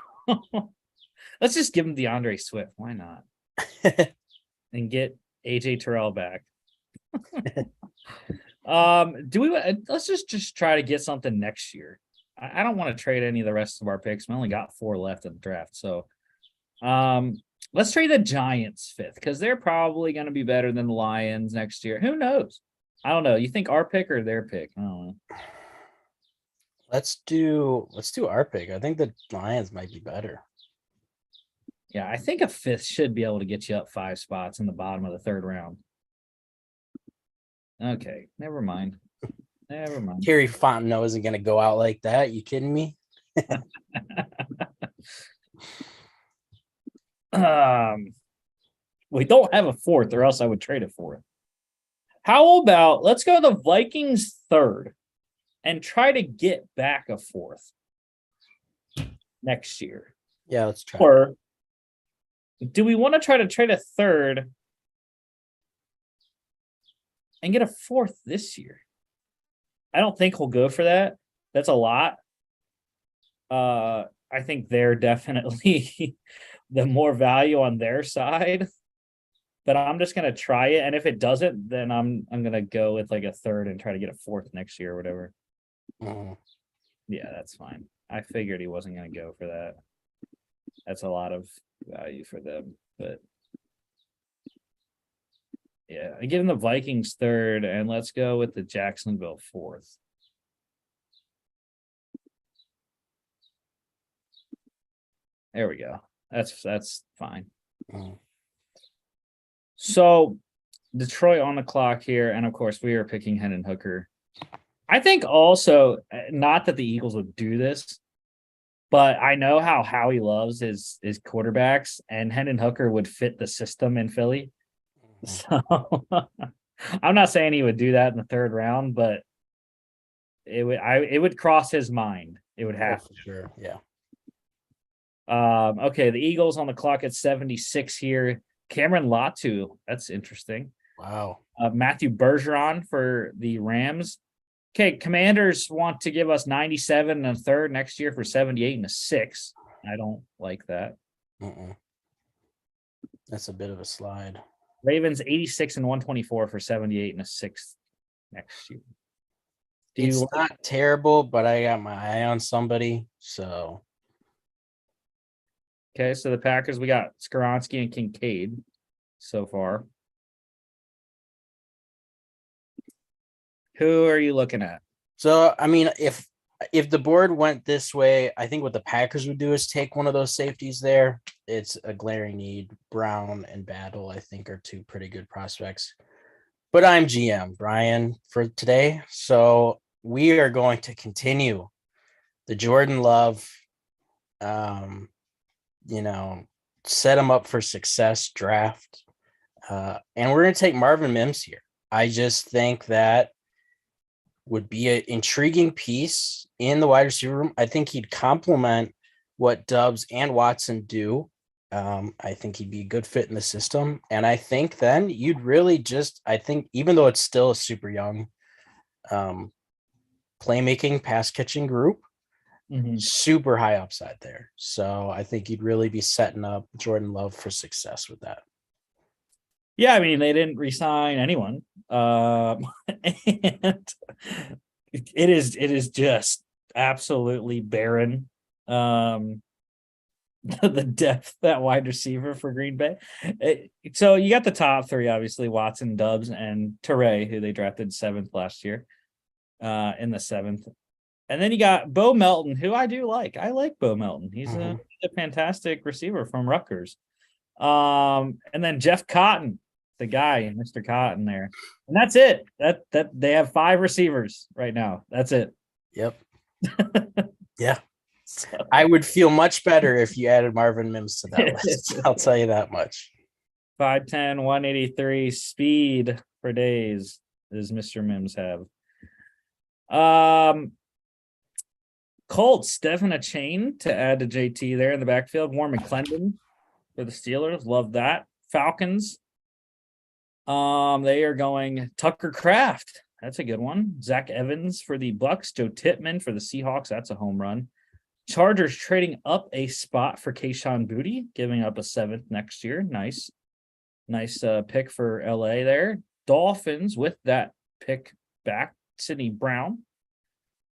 let's just give him DeAndre Swift. Why not? And get AJ Terrell back. Let's just try to get something next year. I don't want to trade any of the rest of our picks. We only got 4 left in the draft. So let's trade the Giants 5th because they're probably going to be better than the Lions next year. Who knows? I don't know. You think our pick or their pick? I don't know. Let's do our pick. I think the Lions might be better. Yeah, I think a fifth should be able to get you up 5 spots in the bottom of the third round. Okay, never mind. Never mind. Kerry Fontenot isn't going to go out like that. You kidding me? We don't have a fourth, or else I would trade it for it. How about let's go the Vikings third and try to get back a fourth next year. Yeah, let's try. Or do we want to try to trade a third and get a fourth this year? I don't think we'll go for that. That's a lot. I think they're definitely the more value on their side. But I'm just gonna try it, and if it doesn't, then I'm gonna go with like a third and try to get a fourth next year or whatever. Yeah, that's fine. I figured he wasn't gonna go for that. That's a lot of value for them, but yeah, I give him the Vikings third, and let's go with the Jacksonville fourth. There we go. That's fine. So Detroit on the clock here, and of course we are picking Hendon Hooker. I think also, not that the Eagles would do this, but I know how Howie loves his quarterbacks, and Hendon Hooker would fit the system in Philly. So I'm not saying he would do that in the third round, but it would cross his mind. It would have to. Sure, yeah. Okay, the Eagles on the clock at 76 here. Cameron Latu, that's interesting. Wow. Matthew Bergeron for the Rams. Okay, Commanders want to give us 97 and a third next year for 78 and a 6. I don't like that. That's a bit of a slide. Ravens 86 and 124 for 78 and a 6 next year. It's not terrible, but I got my eye on somebody, so. Okay, so the Packers, we got Skoronski and Kincaid so far. Who are you looking at? So, I mean, if the board went this way, I think what the Packers would do is take one of those safeties there. It's a glaring need. Brown and Battle, I think, are two pretty good prospects. But I'm GM, Brian, for today. So we are going to continue the Jordan Love, set him up for success draft. And we're going to take Marvin Mims here. I just think that would be an intriguing piece in the wide receiver room. I think he'd complement what Doubs and Watson do. I think he'd be a good fit in the system. And I think then you'd really even though it's still a super young playmaking, pass catching group, super high upside there. So I think you'd really be setting up Jordan Love for success with that. Yeah, I mean, they didn't re-sign anyone. And it is just absolutely barren. The depth that wide receiver for Green Bay. So you got the top three, obviously, Watson, Doubs, and Teray, who they drafted 7th last year, in the 7th. And then you got Bo Melton, who I do like. I like Bo Melton. He's a fantastic receiver from Rutgers. And then Jeff Cotton, the guy, Mr. Cotton there. And that's it. That they have 5 receivers right now. That's it. Yep. Yeah. So. I would feel much better if you added Marvin Mims to that list. I'll tell you that much. 5'10", 183 speed for days does Mr. Mims have. Colts, Stephen a chain to add to JT there in the backfield. Warren McClendon for the Steelers. Love that. Falcons. They are going Tucker Kraft. That's a good one. Zach Evans for the Bucks. Joe Tippmann for the Seahawks. That's a home run. Chargers trading up a spot for Kayshon Boutte, giving up a 7th next year. Nice pick for LA there. Dolphins with that pick back. Sidney Brown.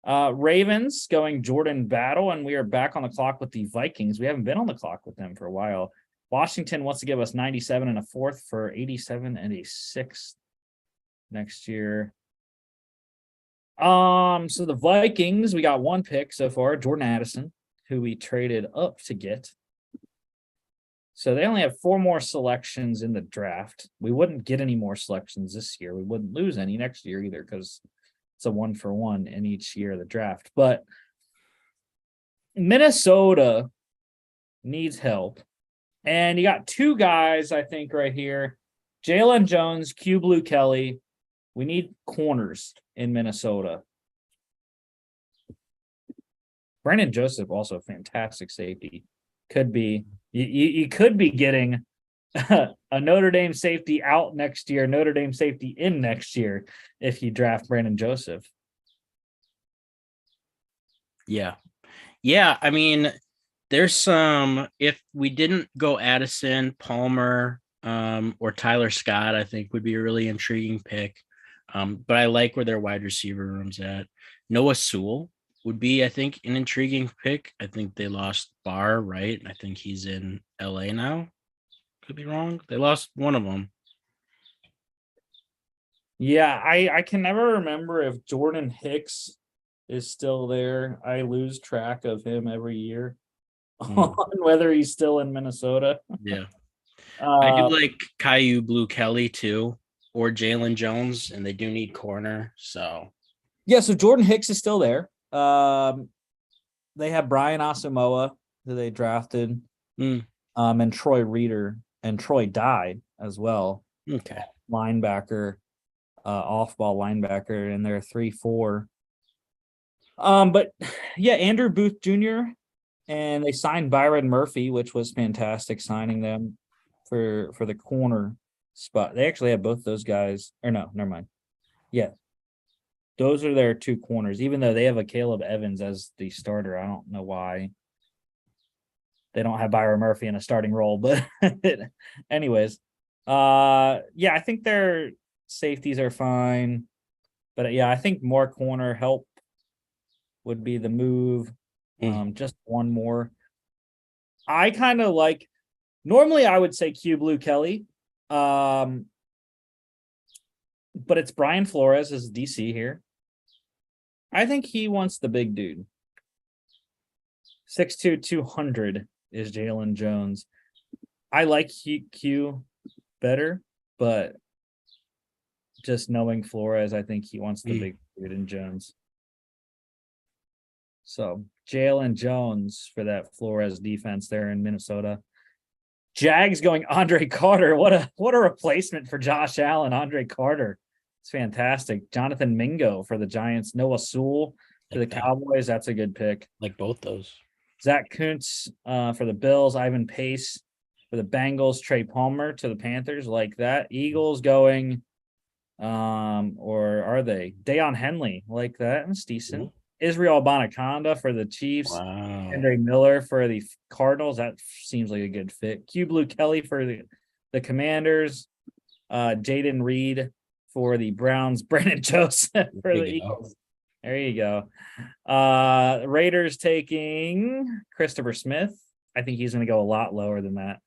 Ravens going Jordan Battle, and we are back on the clock with the Vikings. We haven't been on the clock with them for a while. Washington wants to give us 97 and a 4th for 87 and a 6th next year. So the Vikings, we got one pick so far, Jordan Addison, who we traded up to get. So they only have 4 more selections in the draft. We wouldn't get any more selections this year. We wouldn't lose any next year either because it's a 1-for-1 in each year of the draft. But Minnesota needs help. And you got 2 guys, I think, right here. Jalen Jones, Q Blue Kelly. We need corners in Minnesota. Brandon Joseph, also a fantastic safety. Could be you could be getting a Notre Dame safety out next year, Notre Dame safety in next year if you draft Brandon Joseph. Yeah. Yeah. I mean, there's some, if we didn't go Addison, Palmer, or Tyler Scott, I think would be a really intriguing pick. But I like where their wide receiver room's at. Noah Sewell would be, I think, an intriguing pick. I think they lost Barr, right? I think he's in LA now. Could be wrong. They lost one of them. Yeah, I can never remember if Jordan Hicks is still there. I lose track of him every year on whether he's still in Minnesota. Yeah. I do like Caillou Blue Kelly too, or Jalen Jones, and they do need corner. So yeah, so Jordan Hicks is still there. They have Brian Asamoah, who they drafted, and Troy Reader, and Troy Dye as well. Okay. Linebacker, off-ball linebacker, and they're 3-4. But yeah, Andrew Booth Jr. and they signed Byron Murphy, which was fantastic signing them for the corner spot. They actually have both those guys. Or no, never mind. Yeah. Those are their 2 corners, even though they have a Caleb Evans as the starter. I don't know why they don't have Byron Murphy in a starting role, but anyways, yeah, I think their safeties are fine, but yeah, I think more corner help would be the move. Just one more. I kind of like, normally I would say Q Blue Kelly, but it's Brian Flores as DC here. I think he wants the big dude. 6'2", 200 is Jalen Jones. I like Q better, but just knowing Flores, I think he wants the big dude in Jones. So Jalen Jones for that Flores defense there in Minnesota. Jags going Andre Carter. What a replacement for Josh Allen. Andre Carter. It's fantastic. Jonathan Mingo for the Giants. Noah Sewell for the Cowboys. That's a good pick. Like both those. Zach Kuntz for the Bills. Ivan Pace for the Bengals. Trey Palmer to the Panthers. Like that. Eagles going, or are they? Deion Henley. Like that. That's decent. Mm-hmm. Israel Bonaconda for the Chiefs. Wow. Andre Miller for the Cardinals. That seems like a good fit. Q Blue Kelly for the Commanders. Jaden Reed for the Browns. Brandon Joseph for the Eagles. There you go. Raiders taking Christopher Smith. I think he's going to go a lot lower than that.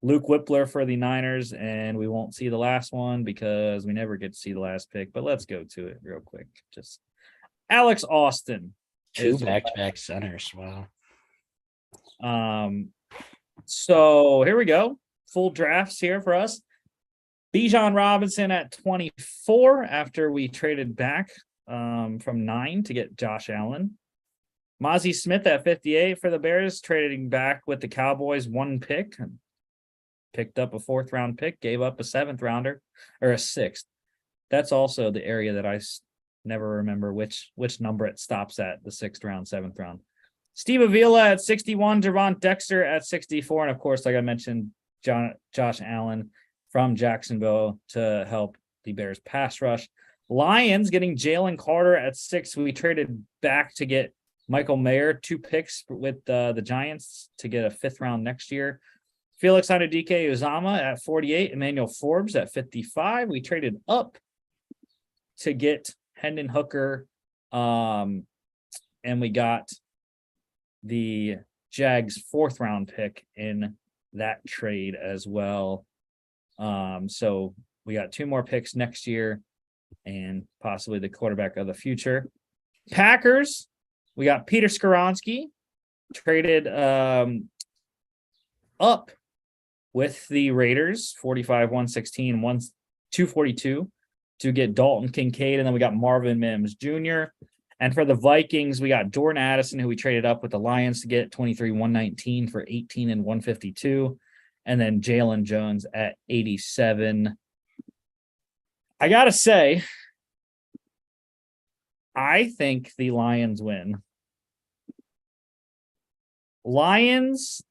Luke Whippler for the Niners, and we won't see the last one because we never get to see the last pick, but let's go to it real quick. Just Alex Austin. 2 back-to-back centers. Wow. So here we go. Full drafts here for us. Bijan Robinson at 24 after we traded back from 9 to get Josh Allen. Mozzie Smith at 58 for the Bears, trading back with the Cowboys 1 pick. Picked up a 4th round pick, gave up a 7th rounder or a 6th. That's also the area that I never remember which number it stops at, the 6th round, 7th round. Steve Avila at 61, Javon Dexter at 64, and of course, like I mentioned, Josh Allen from Jacksonville to help the Bears pass rush. Lions getting Jalen Carter at 6. We traded back to get Michael Mayer, 2 picks with the Giants to get a 5th round next year. Felix Anudike Uzama at 48, Emmanuel Forbes at 55. We traded up to get Hendon Hooker, and we got the Jags 4th round pick in that trade as well. So we got 2 more picks next year and possibly the quarterback of the future. Packers, we got Peter Skoronski traded up with the Raiders, 45, 116, 242 to get Dalton Kincaid. And then we got Marvin Mims Jr. And for the Vikings, we got Jordan Addison, who we traded up with the Lions to get 23, 119 for 18 and 152. And then Jalen Jones at 87. I got to say, I think the Lions win. Lions,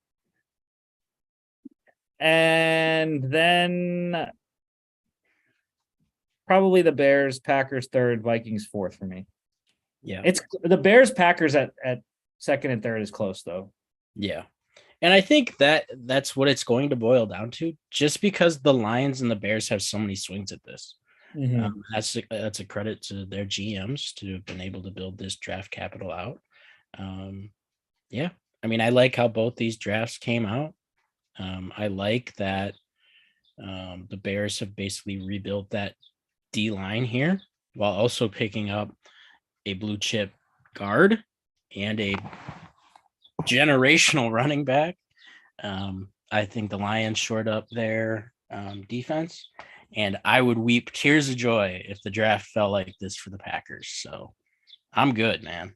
and then probably the Bears, Packers third, Vikings fourth for me. Yeah. It's the Bears, Packers at second and third is close though. Yeah. And I think that's what it's going to boil down to, just because the Lions and the Bears have so many swings at this. Mm-hmm. That's a credit to their GMs to have been able to build this draft capital out. Yeah. I mean, I like how both these drafts came out. I like that the Bears have basically rebuilt that D line here while also picking up a blue chip guard and a generational running back. I think the Lions shored up their defense, and I would weep tears of joy if the draft fell like this for the Packers. So I'm good, man.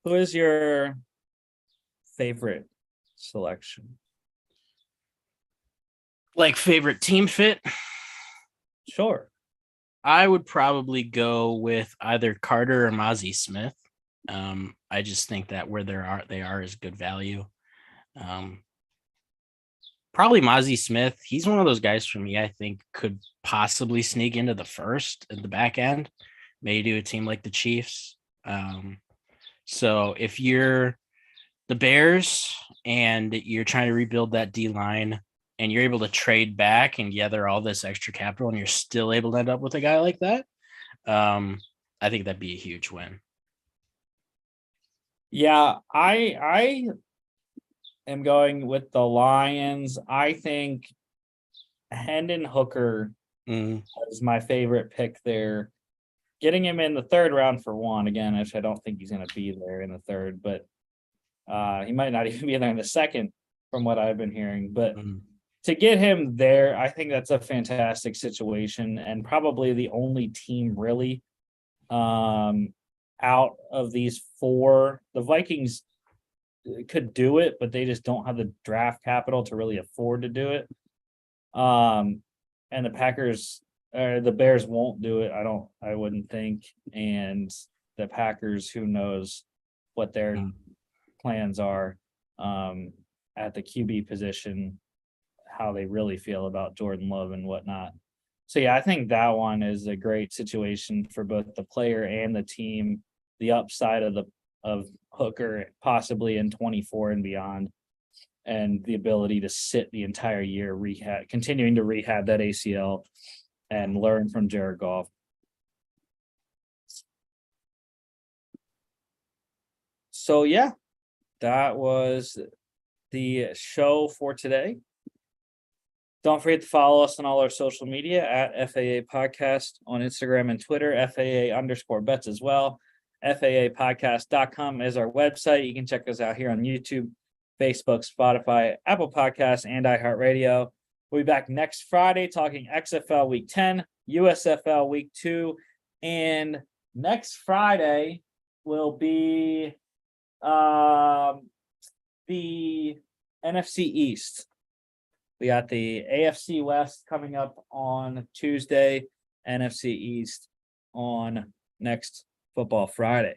Who is your favorite selection? Like favorite team fit? Sure. I would probably go with either Carter or Mozzie Smith. I just think that where they are is good value. Probably Mozzie Smith. He's one of those guys for me I think could possibly sneak into the first at the back end, maybe to a team like the Chiefs. So if you're the Bears and you're trying to rebuild that D line and you're able to trade back and gather all this extra capital and you're still able to end up with a guy like that, I think that'd be a huge win. Yeah, I am going with the Lions. I think Hendon Hooker is my favorite pick there. Getting him in the third round for one, again, which I don't think he's going to be there in the third, but he might not even be there in the second from what I've been hearing. But to get him there, I think that's a fantastic situation and probably the only team really out of these four. The Vikings could do it, but they just don't have the draft capital to really afford to do it. And the Packers or the Bears won't do it. I wouldn't think. And the Packers, who knows what their plans are at the QB position, how they really feel about Jordan Love and whatnot. So yeah, I think that one is a great situation for both the player and the team. The upside of Hooker possibly in 24 and beyond, and the ability to sit the entire year continuing to rehab that ACL and learn from Jared Goff. So yeah, that was the show for today. Don't forget to follow us on all our social media at FAA Podcast on Instagram and Twitter, FAA_bets as well. FAApodcast.com is our website. You can check us out here on YouTube, Facebook, Spotify, Apple Podcasts, and iHeartRadio. We'll be back next Friday talking XFL Week 10, USFL Week 2, and next Friday will be the NFC East. We got the AFC West coming up on Tuesday, NFC East on next Football Friday.